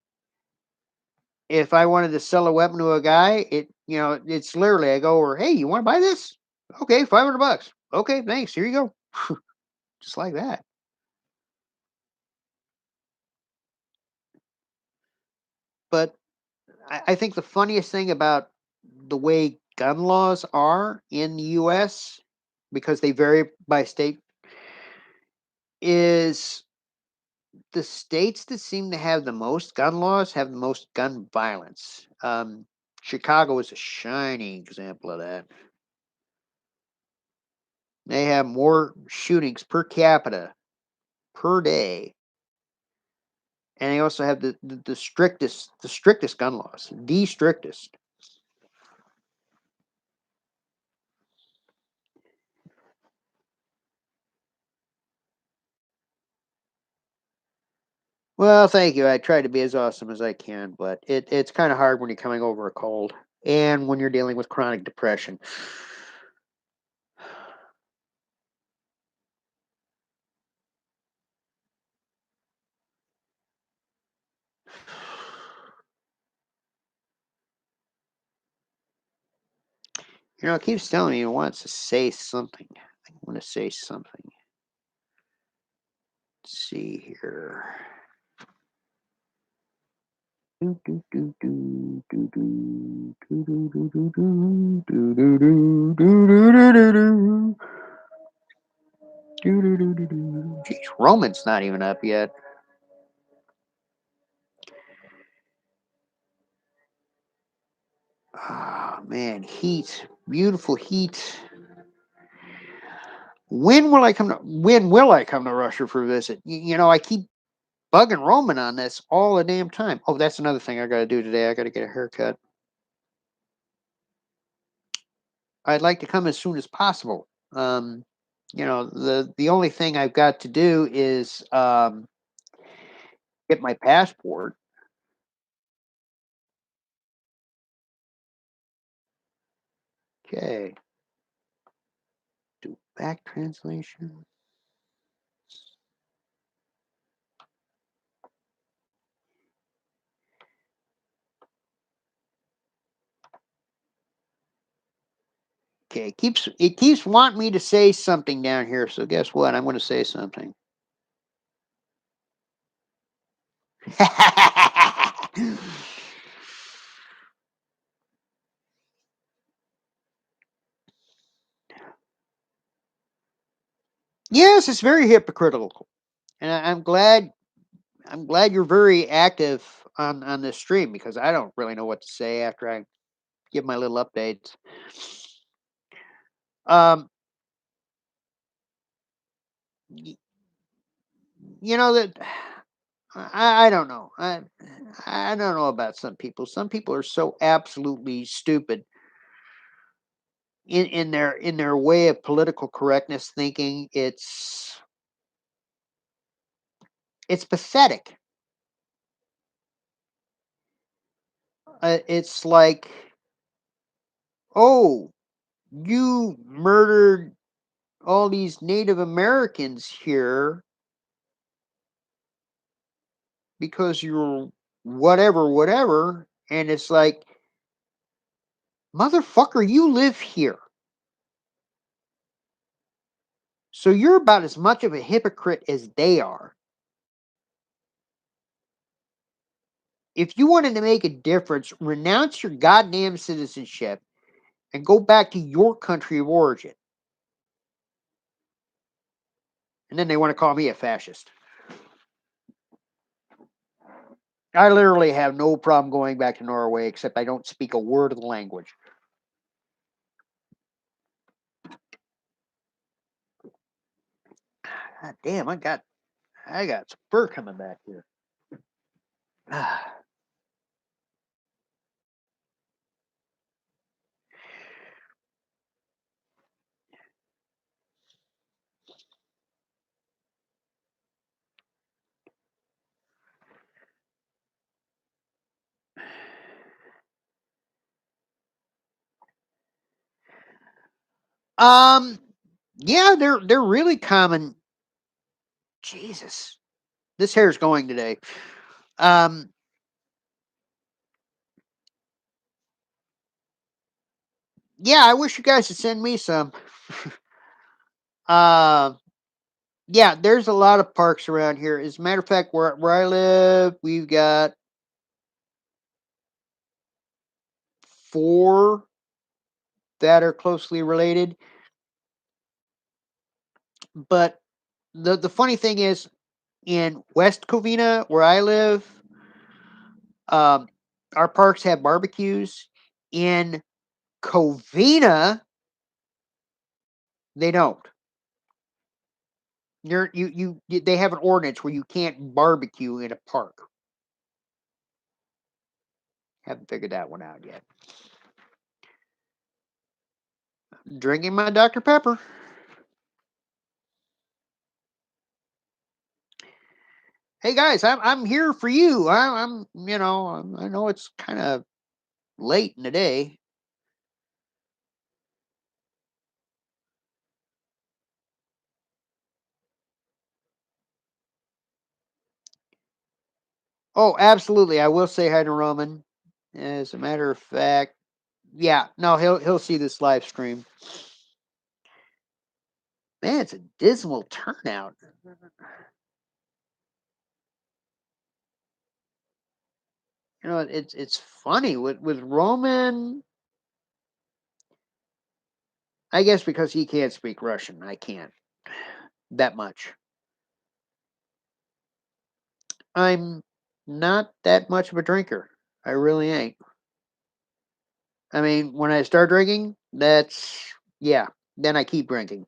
if I wanted to sell a weapon to a guy, it's literally I go over, hey, you want to buy this? Okay, $500. Okay, thanks. Here you go. Just like that. But I think the funniest thing about the way gun laws are in the U.S. because they vary by state is the states that seem to have the most gun laws have the most gun violence. Chicago is a shining example of that. They have more shootings per capita per day, and they also have the strictest gun laws, the strictest. Well, thank you. I try to be as awesome as I can, but it's kind of hard when you're coming over a cold and when you're dealing with chronic depression. It keeps telling me it wants to say something. I want to say something. Let's see here. Geez, Roman's not even up yet. Ah, man, heat, beautiful heat. When will I come to Russia for a visit? I keep bugging Roman on this all the damn time. Oh, that's another thing I got to do today. I got to get a haircut. I'd like to come as soon as possible. Um, the only thing I've got to do is get my passport. Okay, do back translation. Okay, it keeps wanting me to say something down here. So guess what? I'm going to say something. Yes, it's very hypocritical, and I'm glad you're very active on this stream because I don't really know what to say after I give my little updates. Um, y- that I don't know. I don't know about some people. Some people are so absolutely stupid in their way of political correctness thinking. It's pathetic. It's like, oh, you murdered all these Native Americans here because you're whatever, whatever. And it's like, motherfucker, you live here. So you're about as much of a hypocrite as they are. If you wanted to make a difference, renounce your goddamn citizenship and go back to your country of origin. And then they want to call me a fascist. I literally have no problem going back to Norway, except I don't speak a word of the language. God damn, I got some fur coming back here. Um, yeah, they're really common. Jesus, this hair's going today. Um, yeah, I wish you guys would send me some. uh, yeah, there's a lot of parks around here. As a matter of fact, where I live, we've got four that are closely related. But the funny thing is, in West Covina, where I live, um, our parks have barbecues. In Covina, they don't. They have an ordinance where you can't barbecue in a park. Haven't figured that one out yet. Drinking my Dr. Pepper. Hey guys, I'm here for you. I know it's kind of late in the day. Oh, absolutely. I will say hi to Roman. As a matter of fact, Yeah, no, he'll see this live stream. Man, it's a dismal turnout. You know, it's funny with Roman. I guess because he can't speak Russian, I can't that much. I'm not that much of a drinker. I really ain't. I mean, when I start drinking, that's yeah. Then I keep drinking.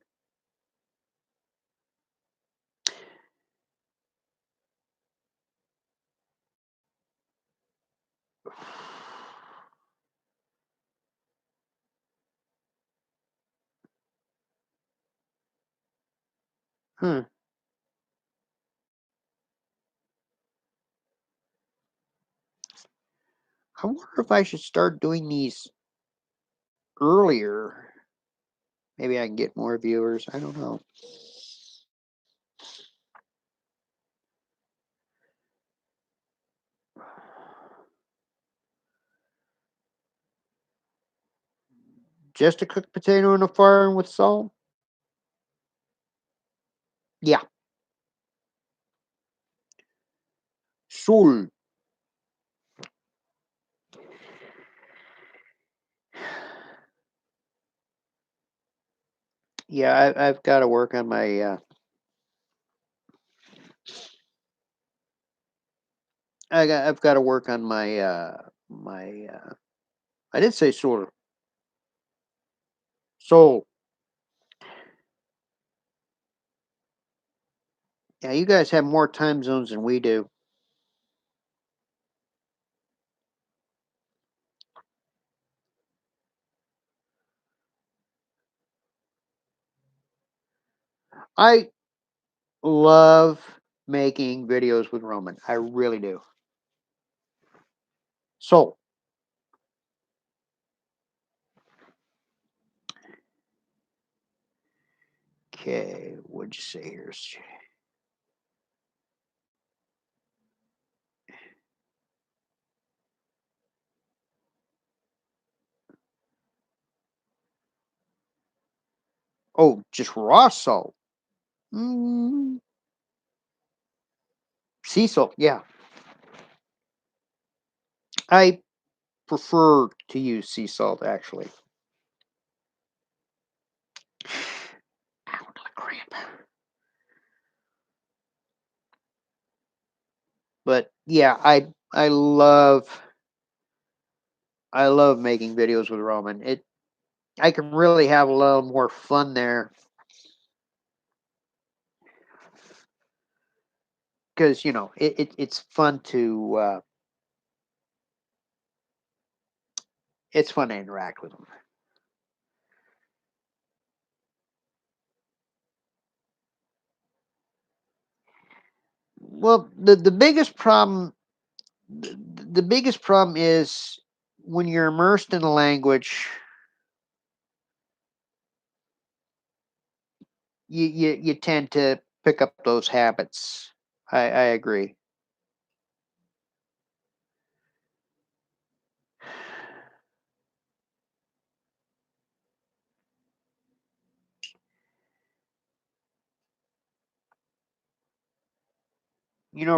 Hmm. I wonder if I should start doing these earlier. Maybe I can get more viewers. I don't know. Just a cooked potato in a fire and with salt? Yeah. Soul. Yeah, I've got to work on my. I've got to work on my. My. I did say soul. Soul. Yeah, you guys have more time zones than we do. I love making videos with Roman. I really do. So, okay, what'd you say here? Oh, just raw salt. Mm, sea salt. Yeah, I prefer to use sea salt actually. Ow, another cramp. But yeah, I love making videos with Roman. It I can really have a little more fun there because it's fun to it's fun to interact with them. Well, the, the biggest problem is when you're immersed in a language, you tend to pick up those habits. I agree.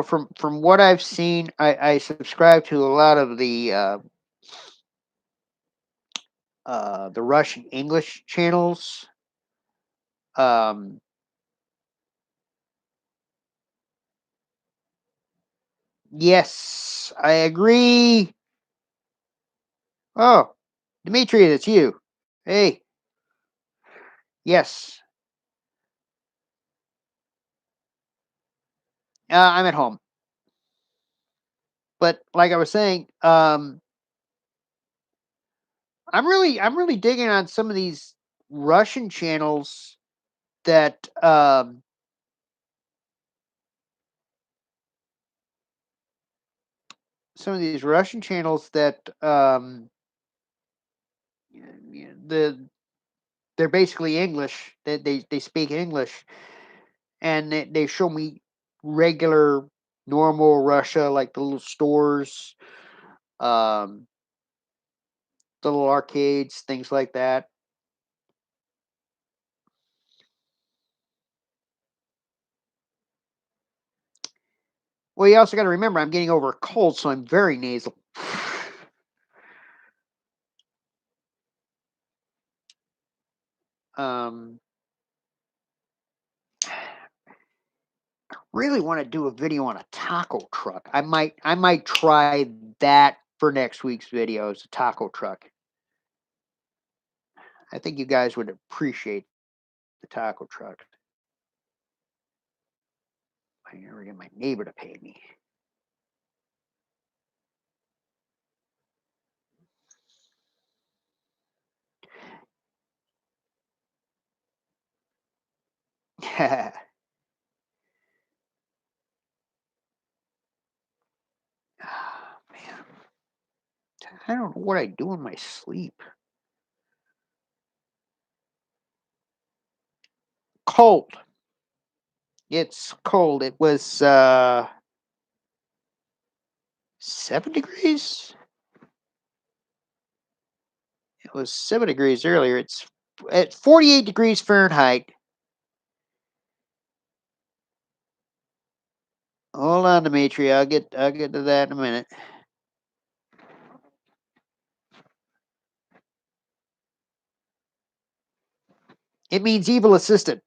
From what I've seen, I subscribe to a lot of the Russian English channels. Um, yes, I agree. Oh, Dimitri, it's you. Hey, yes, I'm at home. But like I was saying, I'm really digging on some of these Russian channels that some of these Russian channels that the they're basically English. They speak English, and they show me regular, normal Russia, like the little stores, um, little arcades, things like that. Well, you also got to remember I'm getting over a cold, so I'm very nasal. Um, really want to do a video on a taco truck. I might try that for next week's video. It's a taco truck. I think you guys would appreciate the taco truck. I never get my neighbor to pay me. Ah, man, I don't know what I do in my sleep. Cold. It's cold. It was 7 degrees. It was 7 degrees earlier. It's at 48 degrees Fahrenheit. Hold on, Dimitri. I'll get to that in a minute. It means evil assistant.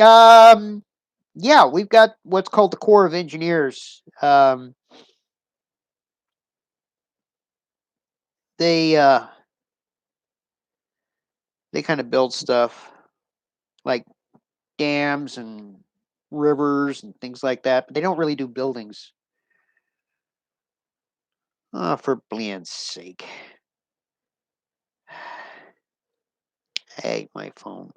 Um, yeah, we've got what's called the Corps of Engineers. They they kind of build stuff like dams and rivers and things like that, but they don't really do buildings. Oh, for Blian's sake. Hey, my phone.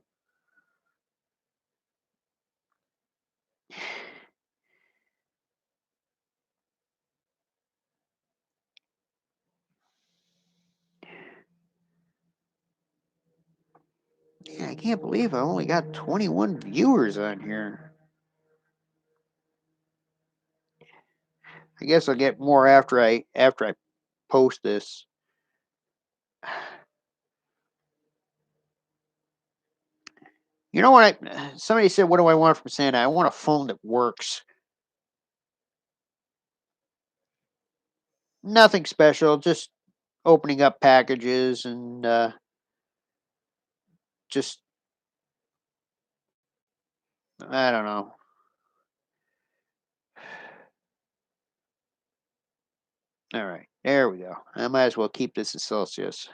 Yeah, I can't believe I only got 21 viewers on here. I guess I'll get more after I post this. You know what? Somebody said, "What do I want from Santa?" I want a phone that works. Nothing special, just opening up packages and just I don't know. All right, there we go. I might as well keep this in Celsius.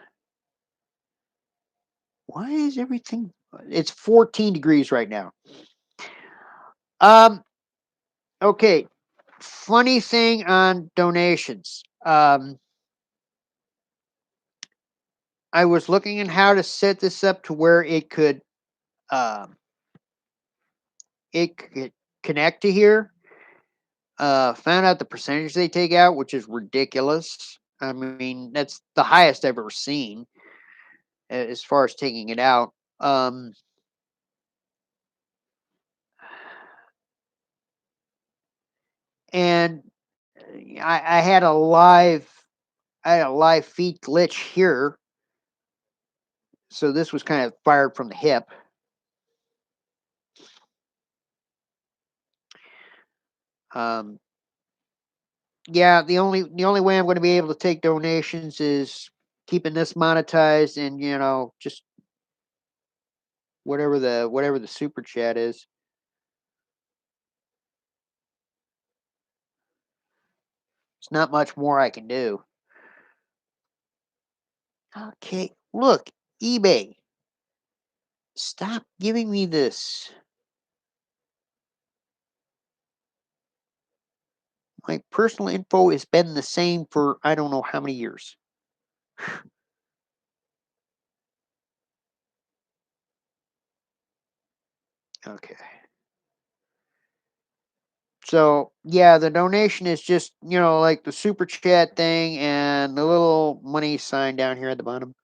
Why is everything? It's 14 degrees right now. Um. Okay. Funny thing on donations. I was looking at how to set this up to where um it could connect to here. Found out the percentage they take out, which is ridiculous. I mean, that's the highest I've ever seen as far as taking it out. Um, and I had a live feed glitch here, so this was kind of fired from the hip. Um, yeah, the only way I'm going to be able to take donations is keeping this monetized, and just whatever the super chat is. It's not much more I can do. Okay, look, eBay. Stop giving me this. My personal info has been the same for I don't know how many years. Okay. So, yeah, the donation is just, like the super chat thing and the little money sign down here at the bottom.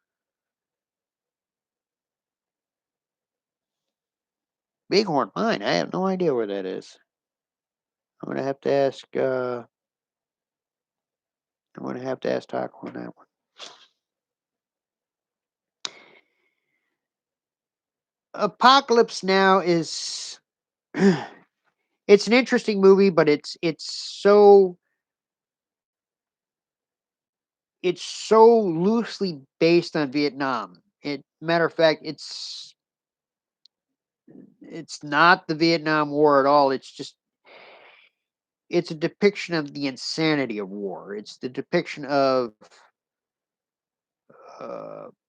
Bighorn Mine. I have no idea where that is. I'm gonna have to ask. I'm gonna have to ask Taco on that one. Apocalypse Now is. It's an interesting movie, but it's so loosely based on Vietnam. Matter of fact, it's not the Vietnam War at all. It's a depiction of the insanity of war. It's the depiction of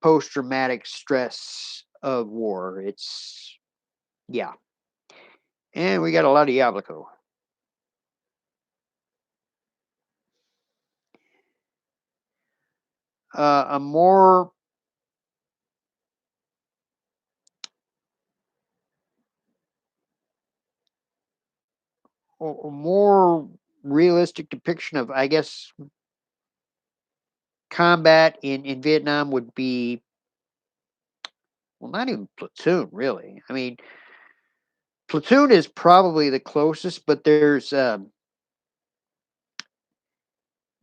post traumatic stress of war. It's yeah, and we got a lot of Yablico. A more realistic depiction of, I guess, combat in Vietnam would be, well, not even Platoon, really. I mean, Platoon is probably the closest, but there's a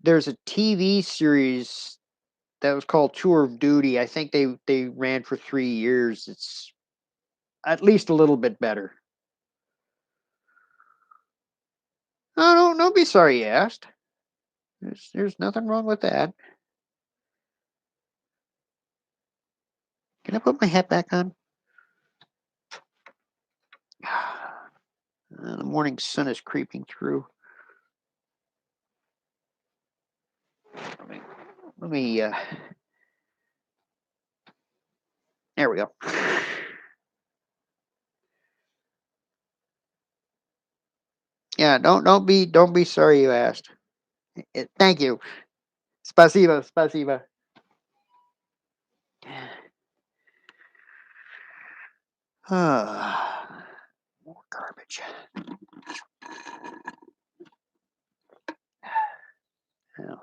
TV series that was called Tour of Duty. I think they ran for 3 years. It's at least a little bit better. Oh, no, don't be sorry you asked. There's nothing wrong with that. Can I put my hat back on? The morning sun is creeping through. Let me, let me there we go. Yeah, don't be sorry you asked. Thank you. Spasiba, spasiba. More garbage. Yeah.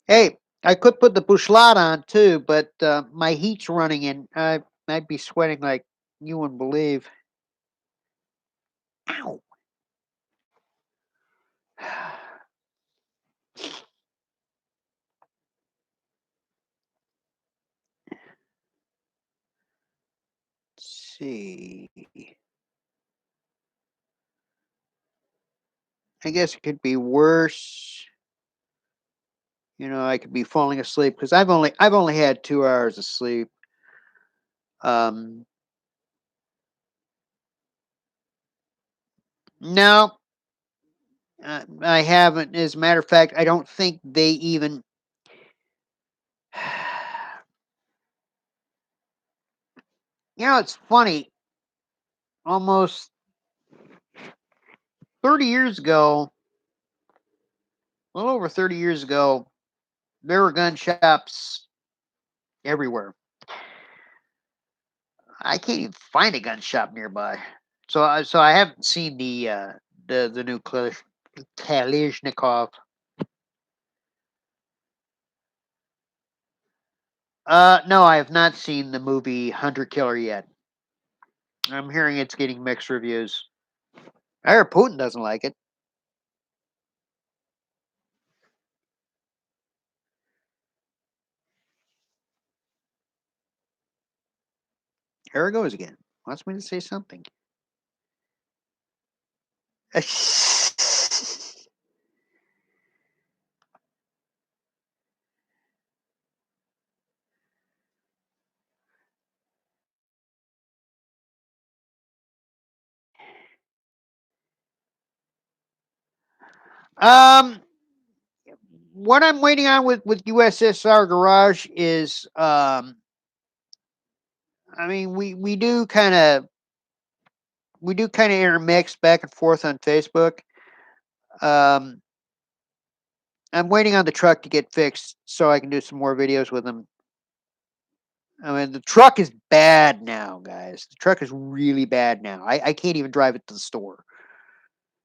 Hey, I could put the bushlat on too, but my heat's running and I'd be sweating like you wouldn't believe. Ow. Let's see. I guess it could be worse. I could be falling asleep because I've only had 2 hours of sleep. Um, no, I haven't. As a matter of fact, I don't think they even. It's funny. Almost 30 years ago, a little over 30 years ago, there were gun shops everywhere. I can't even find a gun shop nearby. So I haven't seen the new Kalishnikov. No, I have not seen the movie Hunter Killer yet. I'm hearing it's getting mixed reviews. I heard Putin doesn't like it. Here it goes again. Wants me to say something. um, what I'm waiting on with USSR Garage is, I mean, we do kind of intermix back and forth on Facebook. Um, I'm waiting on the truck to get fixed so I can do some more videos with them. I mean, the truck is bad now, guys. The truck is really bad now. I can't even drive it to the store.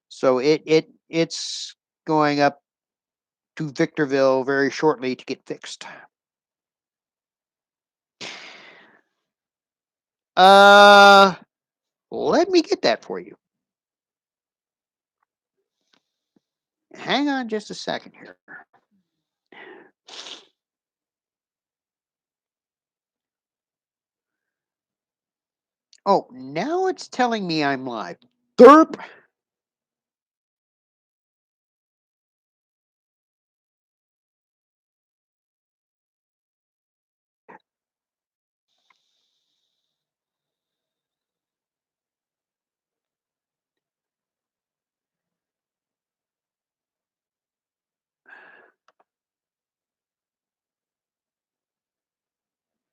So it's going up to Victorville very shortly to get fixed. Uh, Let me get that for you. Hang on just a second here. Oh, now it's telling me I'm live. Derp.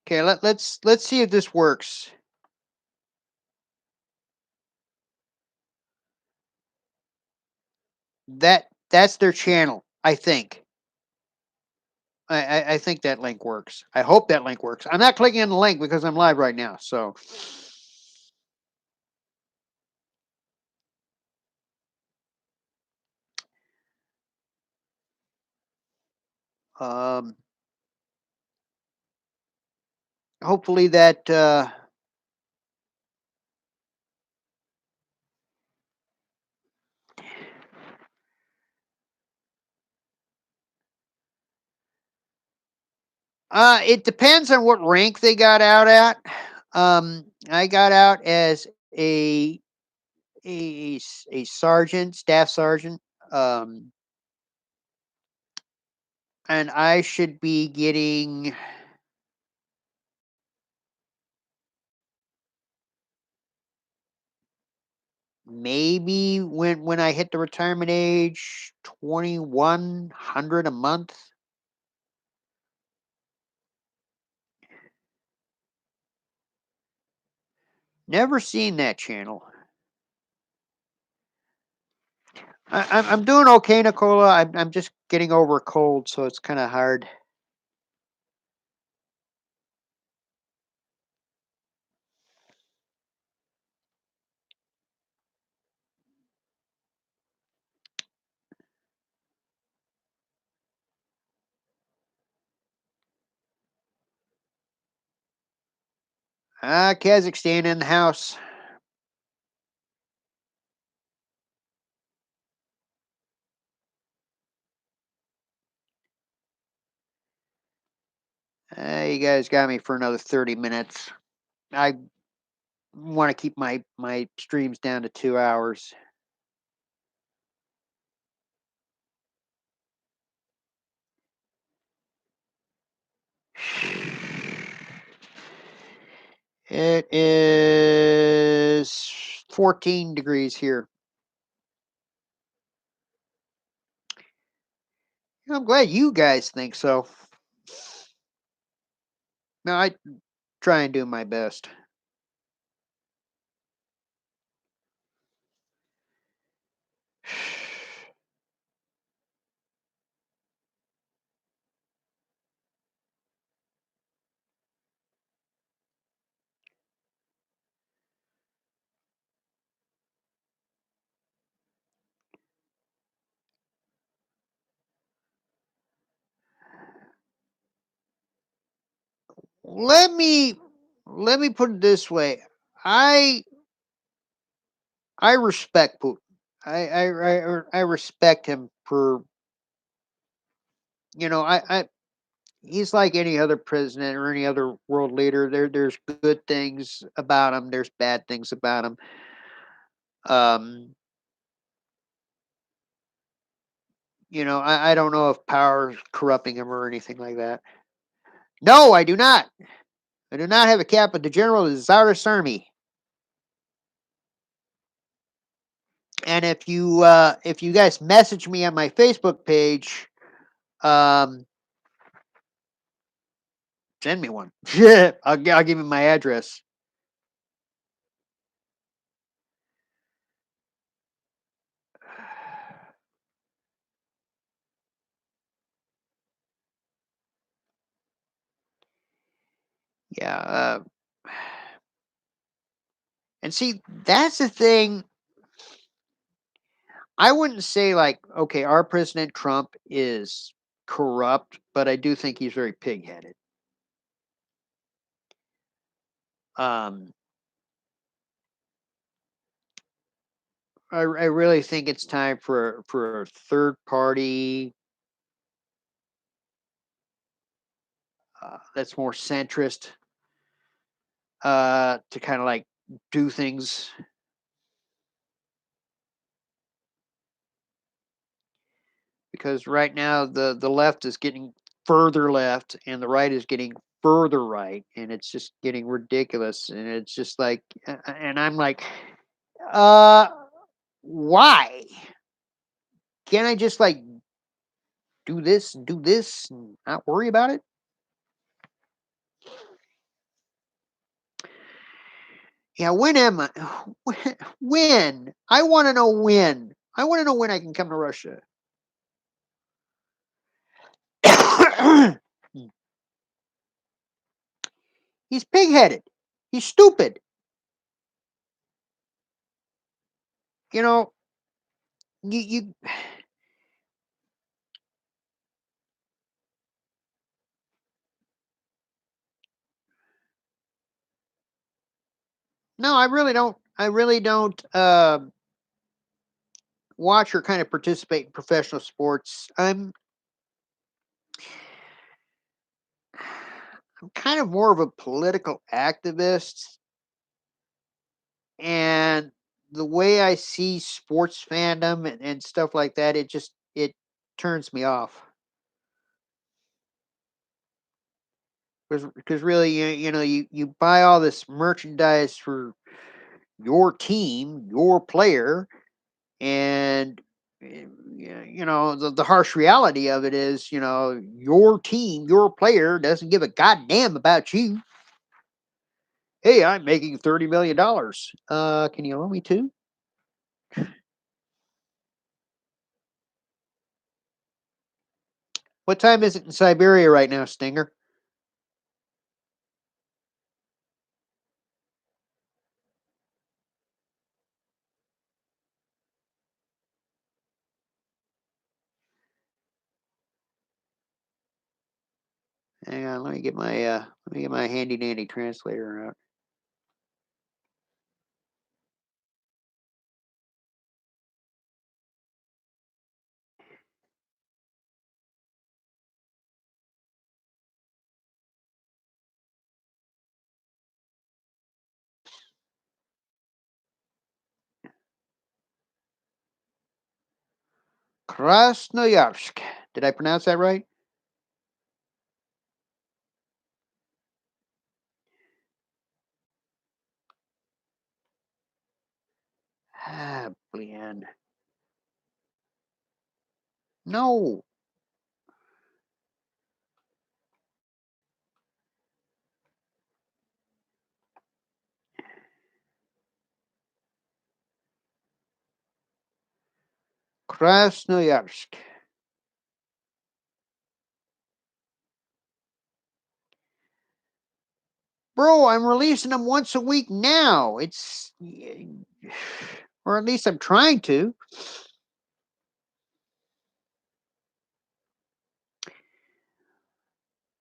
Okay, let's see if this works. That's their channel, I think. I think that link works. I hope that link works. I'm not clicking on the link because I'm live right now. So, um, hopefully that. It depends on what rank they got out at. I got out as a sergeant, staff sergeant. Um, and I should be getting maybe when I hit the retirement age 2100 a month. Never seen that channel. I'm doing okay, Nicola. I'm just getting over a cold, so it's kind of hard. Kazakhstan in the house. You guys got me for another 30 minutes. I want to keep my streams down to 2 hours. It is 14 degrees here. I'm glad you guys think so. No, I try and do my best. Let me let me put it this way. I I respect Putin. I respect him for I he's like any other president or any other world leader. There's good things about him. There's bad things about him. Um, I don't know if power is corrupting him or anything like that. No, I do not. I do not have a cap with the General of the Tsarist Army. And if you guys message me on my Facebook page, um, send me one. I'll give you my address. Yeah. And see, that's the thing. I wouldn't say like, okay, our President Trump is corrupt, but I do think he's very pig-headed. Um, I really think it's time for a third party that's more centrist to kind of like do things because right now the left is getting further left and the right is getting further right, and it's just getting ridiculous. And it's just like, and I'm like, uh, why can't I just like do this, and not worry about it? Yeah, when am I? When? I want to know when. I want to know when I can come to Russia. He's pig-headed. He's stupid. You know, you. No, I really don't. I really don't watch or kind of participate in professional sports. I'm kind of more of a political activist, and the way I see sports fandom and stuff like that, it turns me off. Because really, you buy all this merchandise for your team, your player, and the harsh reality of it is, your team, your player doesn't give a goddamn about you. Hey, I'm making $30 million. Can you owe me two? What time is it in Siberia right now, Stinger? Hang on, let me get my handy dandy translator out. Krasnoyarsk. Did I pronounce that right? Ah, blend. No, Krasnoyarsk. Bro, I'm releasing them once a week now. Or at least I'm trying to.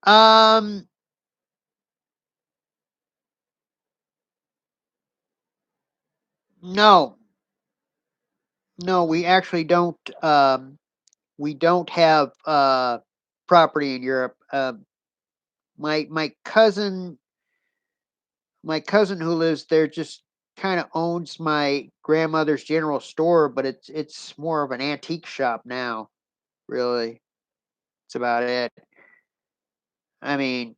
Um, no, no, we actually don't. We don't have property in Europe. My my cousin who lives there just kind of owns my grandmother's general store, but it's more of an antique shop now. Really, it's about it. I mean,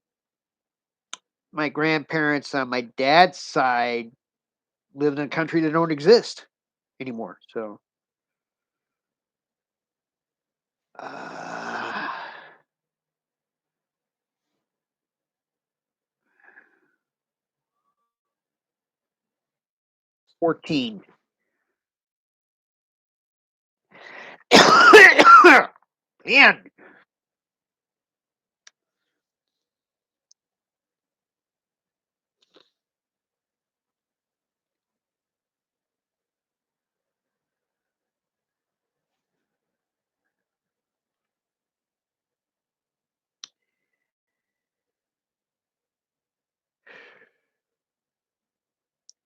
my grandparents on my dad's side lived in a country that don't exist anymore. So, uh, 14. Man,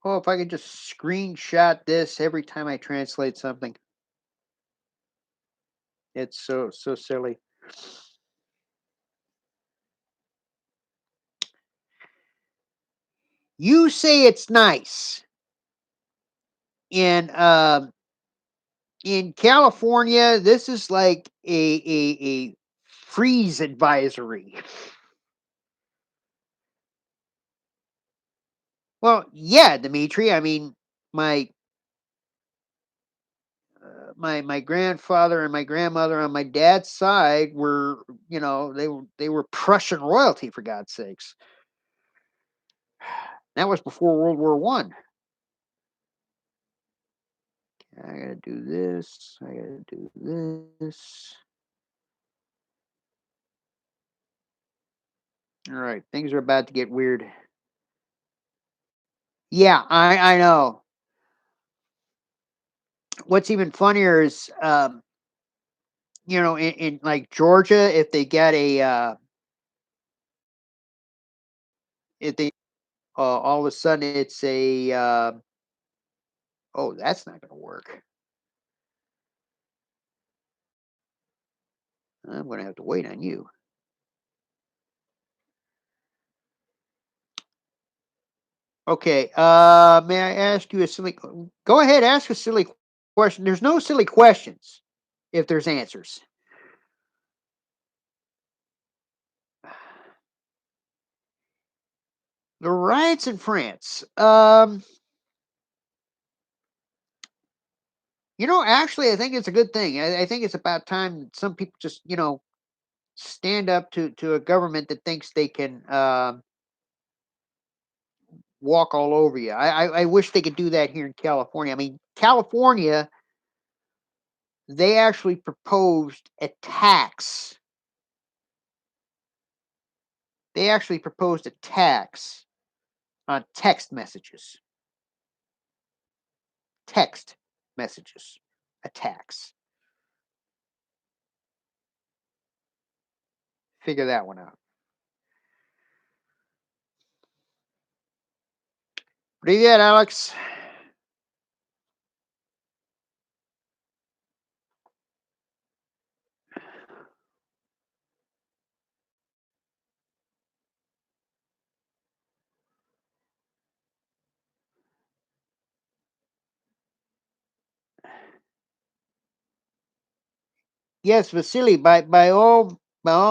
Oh, if I could just screenshot this every time I translate something. It's so silly. You say it's nice. In California, this is like a freeze advisory. Well, yeah, Dimitri. I mean, my my grandfather and my grandmother on my dad's side were, they were Prussian royalty, for God's sakes. That was before World War One. I gotta do this. I gotta do this. All right, things are about to get weird. Yeah, I know. What's even funnier is, in like Georgia, if they get if they all of a sudden it's a oh, that's not gonna work. I'm gonna have to wait on you. Okay. May I ask you a silly? Go ahead, ask a silly question. There's no silly questions if there's answers. The riots in France. Actually, I think it's a good thing. I think it's about time some people just, stand up to a government that thinks they can walk all over you. I wish they could do that here in California. I mean, California, they actually proposed a tax. They actually proposed a tax on text messages. Text messages. A tax. Figure that one out. Привет, Alex. Yes, Vasily, by all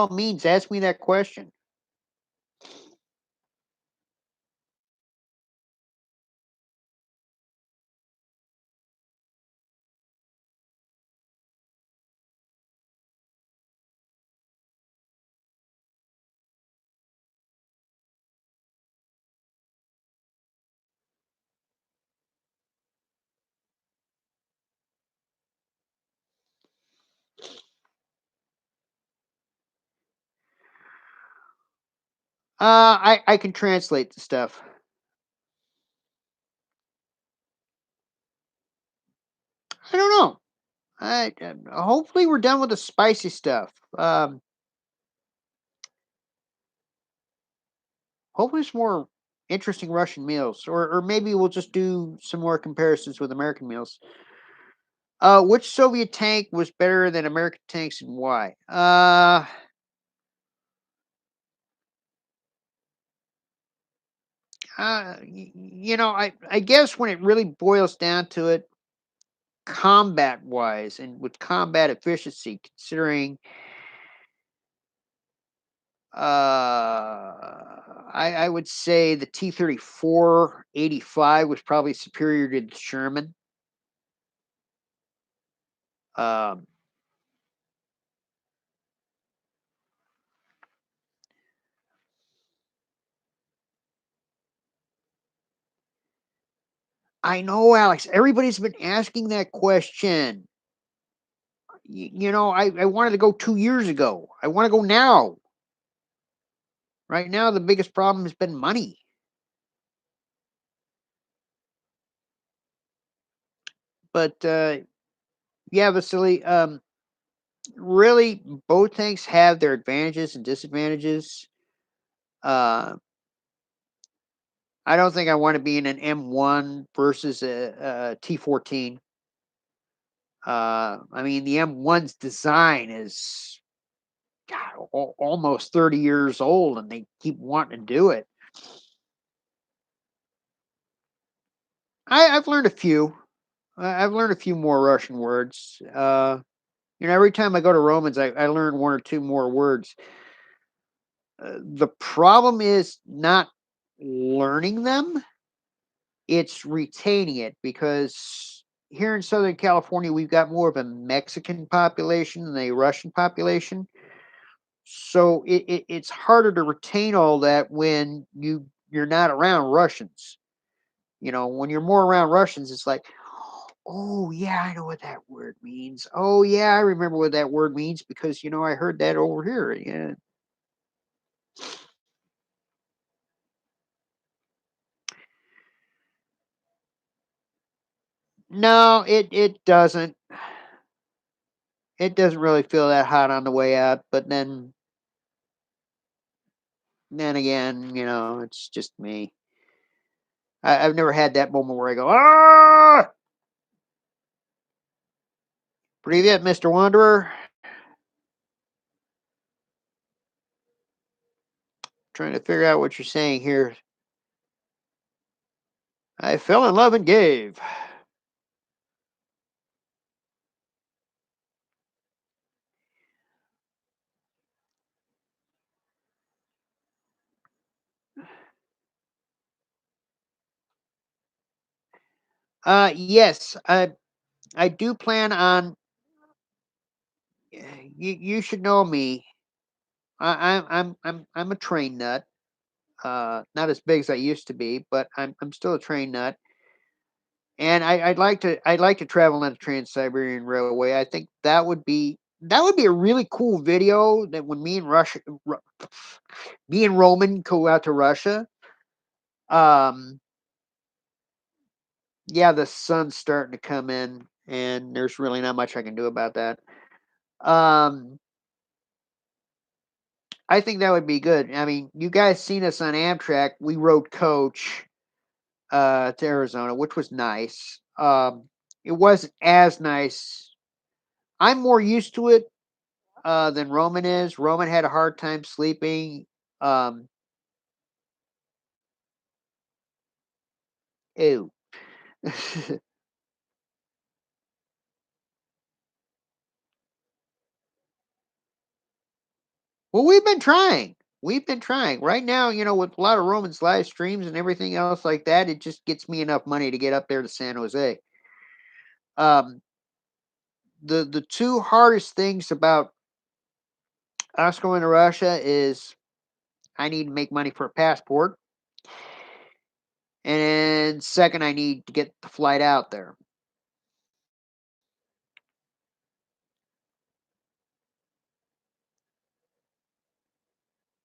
means, ask me that question. I can translate the stuff. I don't know. Hopefully we're done with the spicy stuff. Hopefully it's more interesting Russian meals, or maybe we'll just do some more comparisons with American meals. Which Soviet tank was better than American tanks and why? I guess when it really boils down to it, combat wise and with combat efficiency, considering I would say the T-34-85 was probably superior to the Sherman. Um, I know, Alex. Everybody's been asking that question. I wanted to go 2 years ago. I want to go now. Right now, the biggest problem has been money. But yeah, Vasily. Really, both tanks have their advantages and disadvantages. Uh, I don't think I want to be in an M1 versus a T14. I mean, the M1's design is God, almost 30 years old, and they keep wanting to do it. I've learned a few. I've learned a few more Russian words. Every time I go to Romans, I learn one or two more words. The problem is not learning them, it's retaining it because here in Southern California, we've got more of a Mexican population than a Russian population. So it's harder to retain all that when you're not around Russians. When you're more around Russians, it's like, oh yeah, I know what that word means. Oh yeah, I remember what that word means because I heard that over here. Yeah. No, it doesn't. It doesn't really feel that hot on the way out, but then again, it's just me. I've never had that moment where I go, ah, привет, Mr. Wanderer. Trying to figure out what you're saying here. I fell in love and gave. Yes, I do plan on. You should know me. I'm a train nut. Not as big as I used to be, but I'm still a train nut. And I'd like to travel on the Trans Siberian Railway. I think that would be a really cool video that when me and Roman go out to Russia. Um, yeah, the sun's starting to come in, and there's really not much I can do about that. Um, I think that would be good. I mean, you guys seen us on Amtrak. We rode coach to Arizona, which was nice. It wasn't as nice. I'm more used to it than Roman is. Roman had a hard time sleeping. Um, Ew. Well, we've been trying. We've been trying. Right now, with a lot of Roman's live streams and everything else like that, it just gets me enough money to get up there to San Jose. Um, the two hardest things about us going to Russia is I need to make money for a passport, and second, I need to get the flight out there.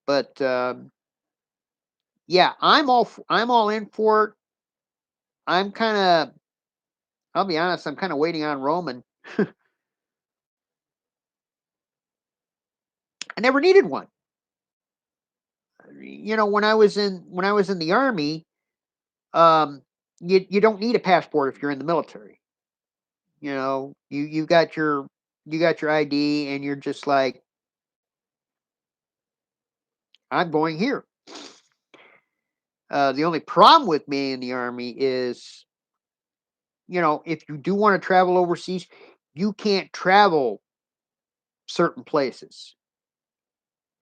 But yeah, I'm all in for it. I'm kind of I'll be honest, I'm kind of waiting on Roman. I never needed one. When I was in the army, um, you don't need a passport if you're in the military. You got your ID, and you're just like, I'm going here. The only problem with being in the army is, if you do want to travel overseas, you can't travel certain places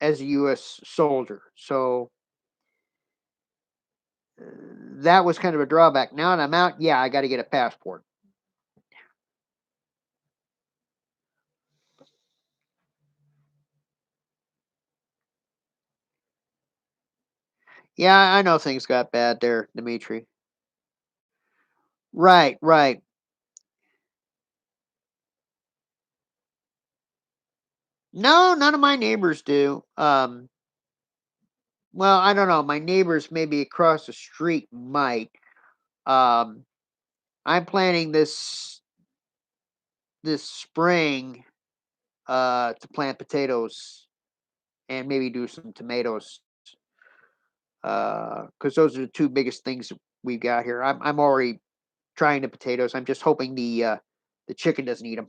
as a U.S. soldier. So that was kind of a drawback. Now that I'm out, yeah, I got to get a passport. Yeah, I know things got bad there, Dimitri. Right, right. No, none of my neighbors do. Well, I don't know. My neighbors maybe across the street might. Um, I'm planning this spring to plant potatoes and maybe do some tomatoes. because those are the two biggest things we've got here. I'm already trying the potatoes. I'm just hoping the chicken doesn't eat them.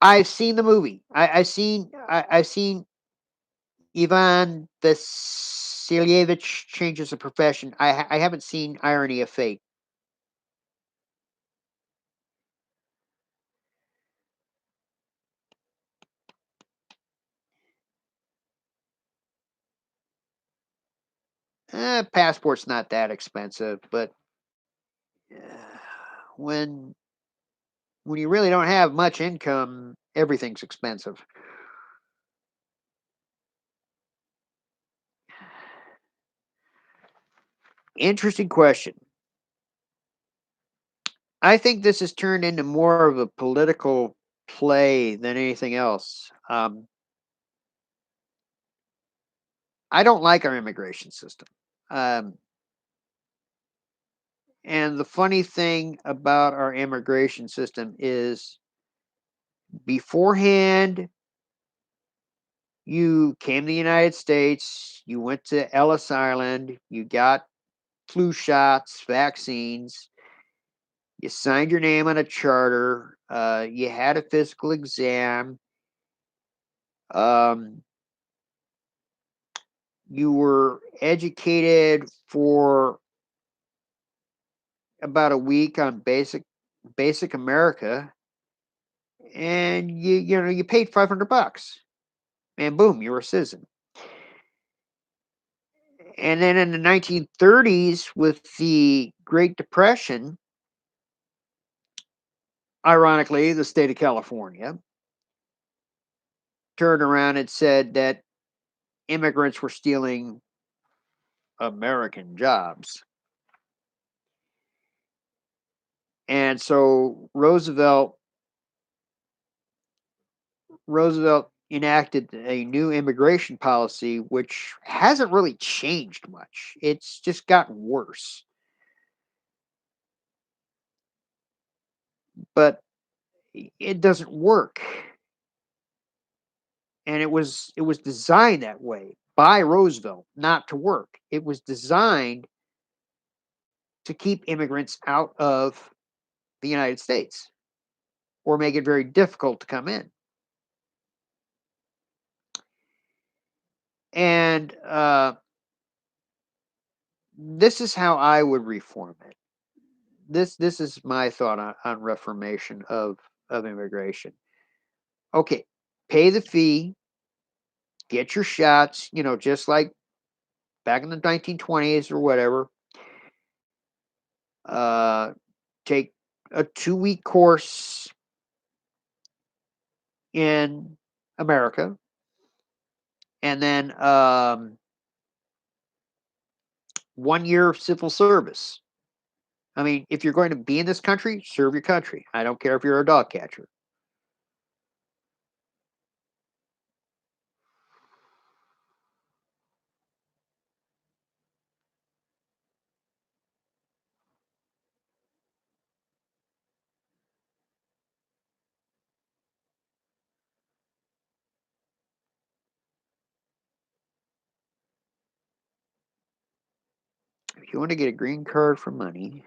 I've seen the movie. I've seen Ivan Vasilievich changes a profession. I haven't seen Irony of Fate. Passport's not that expensive, but uh, when when you really don't have much income, everything's expensive. Interesting question. I think this has turned into more of a political play than anything else. I don't like our immigration system. Um, and the funny thing about our immigration system is beforehand, you came to the United States, you went to Ellis Island, you got flu shots, vaccines, you signed your name on a charter, you had a physical exam, um, you were educated for about a week on basic America, and you paid $500, and boom, you were a citizen. And then in the 1930s, with the Great Depression, ironically, the state of California turned around and said that immigrants were stealing American jobs. And so Roosevelt enacted a new immigration policy, which hasn't really changed much. It's just gotten worse. But it doesn't work. And it was designed that way by Roosevelt not to work. It was designed to keep immigrants out of the United States or make it very difficult to come in. And this is how I would reform it. This is my thought on reformation of immigration. Okay, pay the fee, get your shots, just like back in the 1920s or whatever. Uh, take a 2-week course in America, and then 1 year of civil service. I mean, if you're going to be in this country, serve your country. I don't care if you're a dog catcher. If you want to get a green card for money,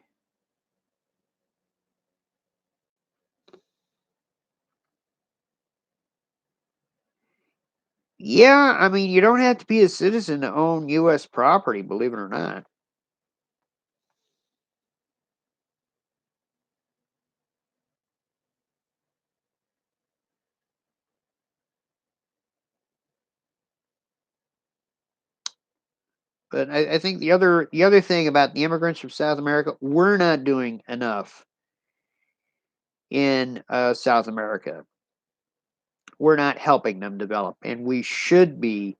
yeah, I mean, you don't have to be a citizen to own U.S. property, believe it or not. But I think the other thing about the immigrants from South America, we're not doing enough in South America. We're not helping them develop, and we should be.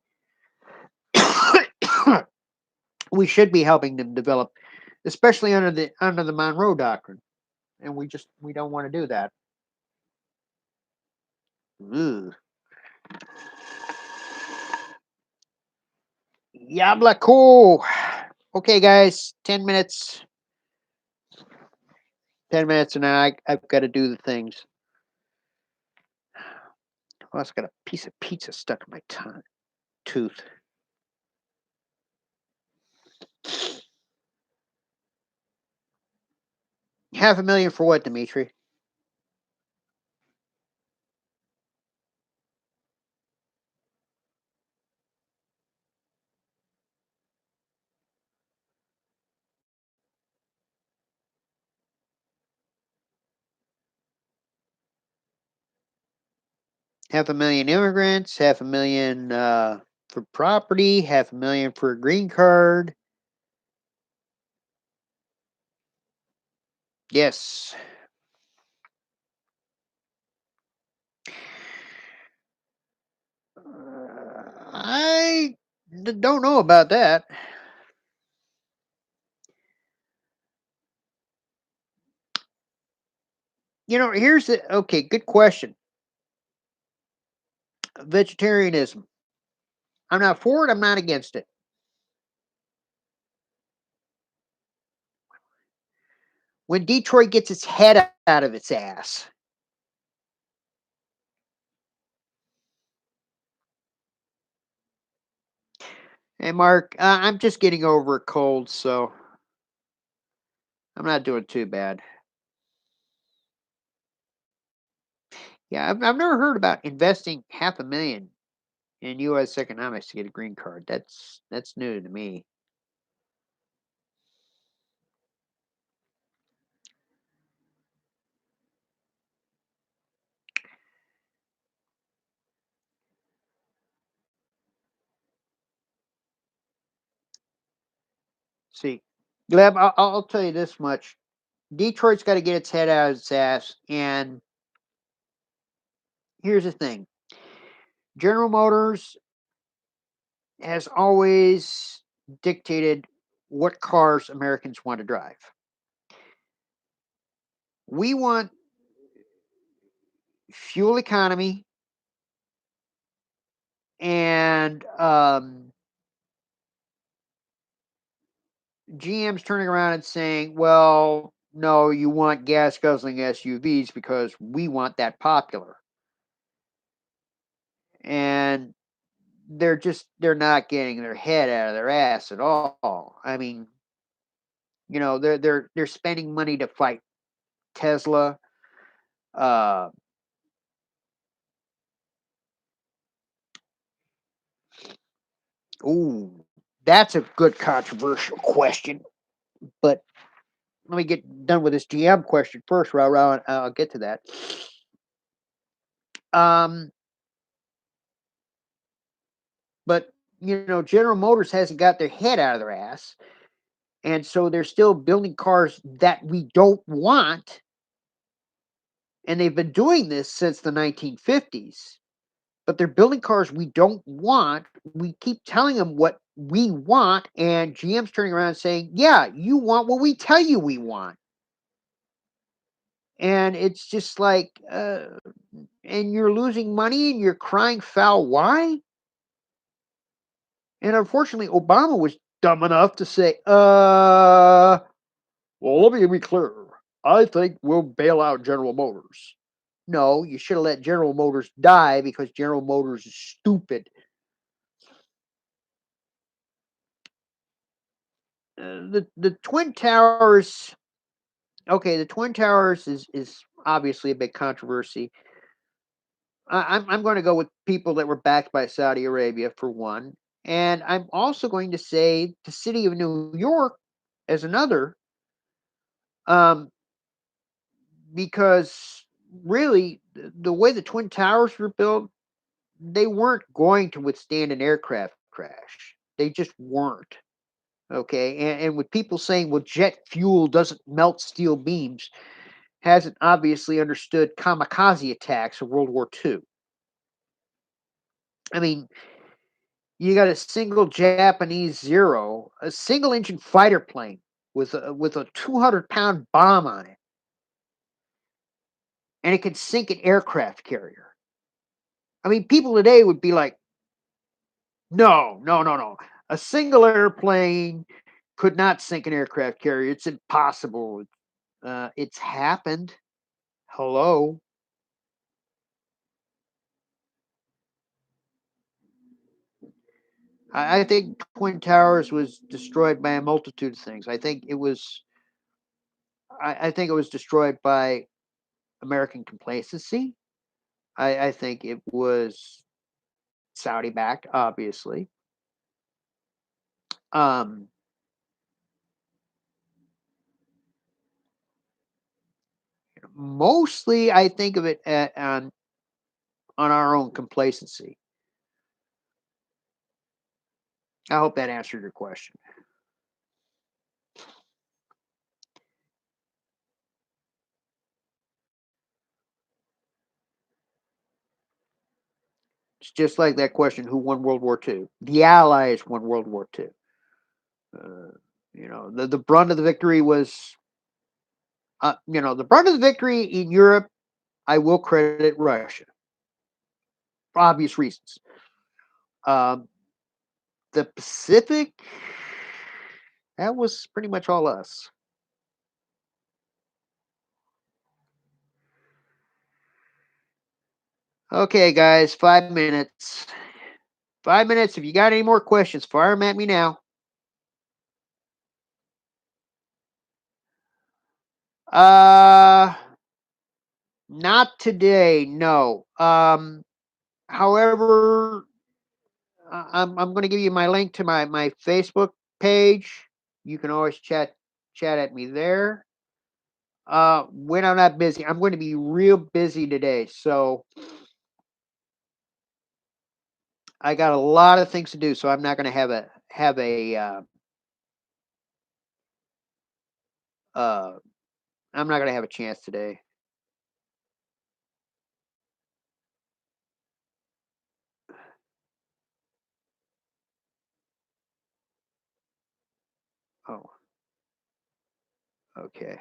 We should be helping them develop, especially under the Monroe Doctrine, and we don't want to do that. Ugh. Yabla cool. Okay, guys, 10 minutes. 10 minutes, and I've got to do the things. I also got a piece of pizza stuck in my tongue tooth. 500,000 for what, Dimitri? 500,000 immigrants, 500,000 for property, 500,000 for a green card. Yes. I don't know about that. Here's the okay, good question. Vegetarianism. I'm not for it, I'm not against it. When Detroit gets its head out of its ass. Hey, Mark, I'm just getting over a cold, so I'm not doing too bad. Yeah, I've never heard about investing 500,000 in U.S. economics to get a green card. That's new to me. See, Gleb, I'll tell you this much: Detroit's got to get its head out of its ass. And here's the thing: General Motors has always dictated what cars Americans want to drive. We want fuel economy and GM's turning around and saying, well, no, you want gas guzzling SUVs because we want that popular. And they're not getting their head out of their ass at all. I mean, they're spending money to fight Tesla. Uh, ooh, that's a good controversial question. But let me get done with this GM question first, Ra. I'll get to that. Um, but General Motors hasn't got their head out of their ass, and so they're still building cars that we don't want, and they've been doing this since the 1950s. But they're building cars we don't want. We keep telling them what we want, and GM's turning around and saying, "Yeah, you want what we tell you we want." And it's just like, and you're losing money and you're crying foul. Why? And unfortunately, Obama was dumb enough to say, well, let me be clear. I think we'll bail out General Motors. No, you should have let General Motors die because General Motors is stupid. The Twin Towers. Okay, the Twin Towers is obviously a big controversy. I'm going to go with people that were backed by Saudi Arabia for one, and I'm also going to say the city of New York as another, um, because really the way the Twin Towers were built, they weren't going to withstand an aircraft crash. They just weren't. Okay, and with people saying, well, jet fuel doesn't melt steel beams, hasn't obviously understood kamikaze attacks of World War II. I mean, you got a single Japanese Zero, a single engine fighter plane with a 200-pound bomb on it, and it can sink an aircraft carrier. I mean, people today would be like, no, no, no, no. A single airplane could not sink an aircraft carrier. It's impossible. It's happened. Hello. I think Twin Towers was destroyed by a multitude of things. I think it was destroyed by American complacency. I think it was Saudi backed, obviously. Um, Mostly, I think of it on our own complacency. I hope that answered your question. It's just like that question: Who won World War II? The Allies won World War II. Uh, the brunt of the victory was, the brunt of the victory in Europe. I will credit Russia for obvious reasons. Um, the Pacific, that was pretty much all us. Okay, guys, 5 minutes. 5 minutes. If you got any more questions, fire them at me now. Uh, Not today. No. However, I'm going to give you my link to my Facebook page. You can always chat at me there. When I'm not busy, I'm going to be real busy today, so I got a lot of things to do. So I'm not going to uh, I'm not going to have a chance today. Oh, okay.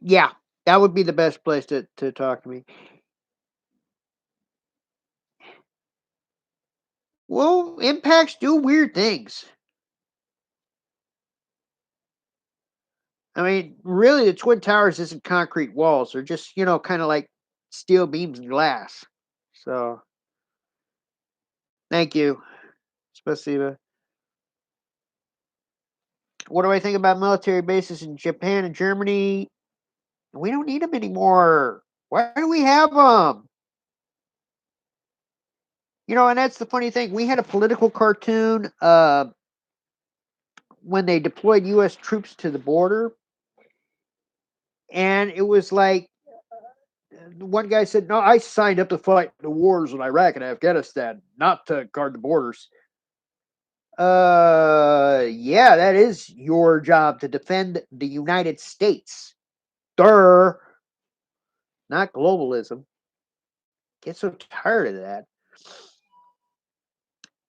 Yeah, that would be the best place to talk to me. Well, impacts do weird things. I mean, really, the Twin Towers isn't concrete walls. They're just, kind of like steel beams and glass. So, thank you. Spasiba. What do I think about military bases in Japan and Germany? We don't need them anymore. Why do we have them? And that's the funny thing. We had a political cartoon when they deployed U.S. troops to the border, and it was like one guy said, "No, I signed up to fight the wars in Iraq and Afghanistan, not to guard the borders." Yeah, that is your job to defend the United States. Durr, not globalism. Get so tired of that.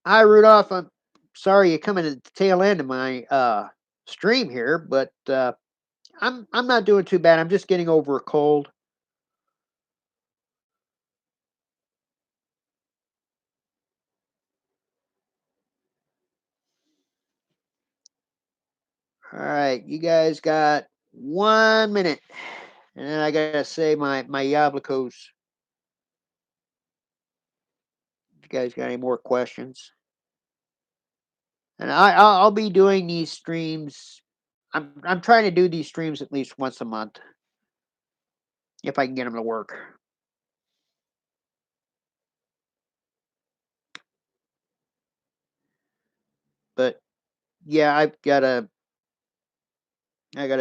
Hi, Rudolph. I'm sorry you're coming at the tail end of my stream here, but I'm not doing too bad. I'm just getting over a cold. All right, you guys got 1 minute, and then I gotta say my Yablicos. If you guys got any more questions, and I'll be doing these streams. I'm trying to do these streams at least once a month if I can get them to work. But yeah, I gotta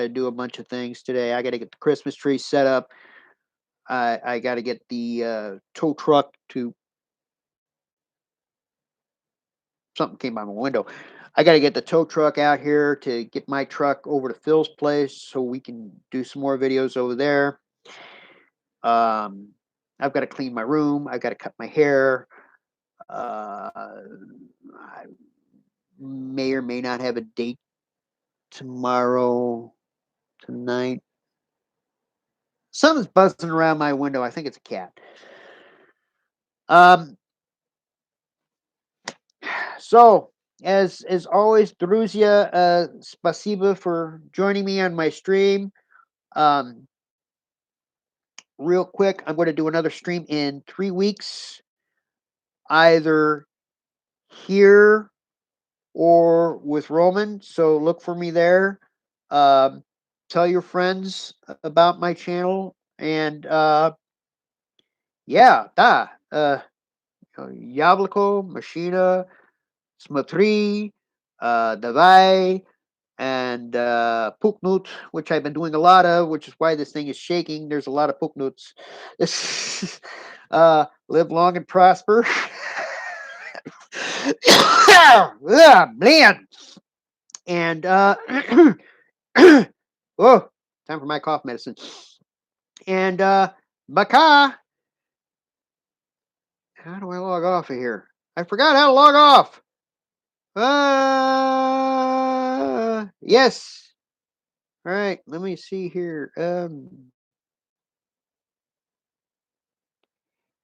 do a bunch of things today. I gotta get the Christmas tree set up. I gotta get the tow truck to something came by my window. I gotta get the tow truck out here to get my truck over to Phil's place so we can do some more videos over there. Um, I've got to clean my room. I've got to cut my hair. I may or may not have a date tomorrow, tonight. Something's buzzing around my window. I think it's a cat. Um, so as always, Druzia, spasiba for joining me on my stream. Um, real quick. I'm going to do another stream in 3 weeks, either here or with Roman. So look for me there. Um, Tell your friends about my channel. And yeah, da. Yabloko, Machina, Smatri, Davai, and Puknut, which I've been doing a lot of, which is why this thing is shaking. There's a lot of Puknuts. Live long and prosper. Yeah, man. And oh, time for my cough medicine. And Baka, how do I log off of here? I forgot how to log off. Yes. All right, let me see here.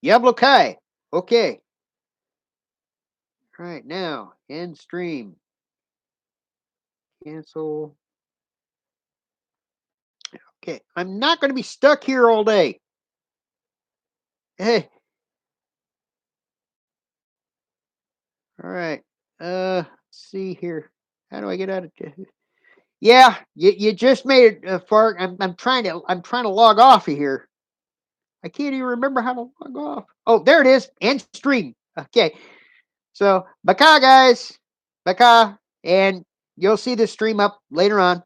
Yablokai. Okay. All right, now end stream. Cancel. Okay, I'm not going to be stuck here all day. Hey. All right. Let's see here. How do I get out of? Yeah, you just made it, Fark. I'm trying to log off of here. I can't even remember how to log off. Oh, there it is. End stream. Okay. So, baka guys. Baka. And you'll see this stream up later on.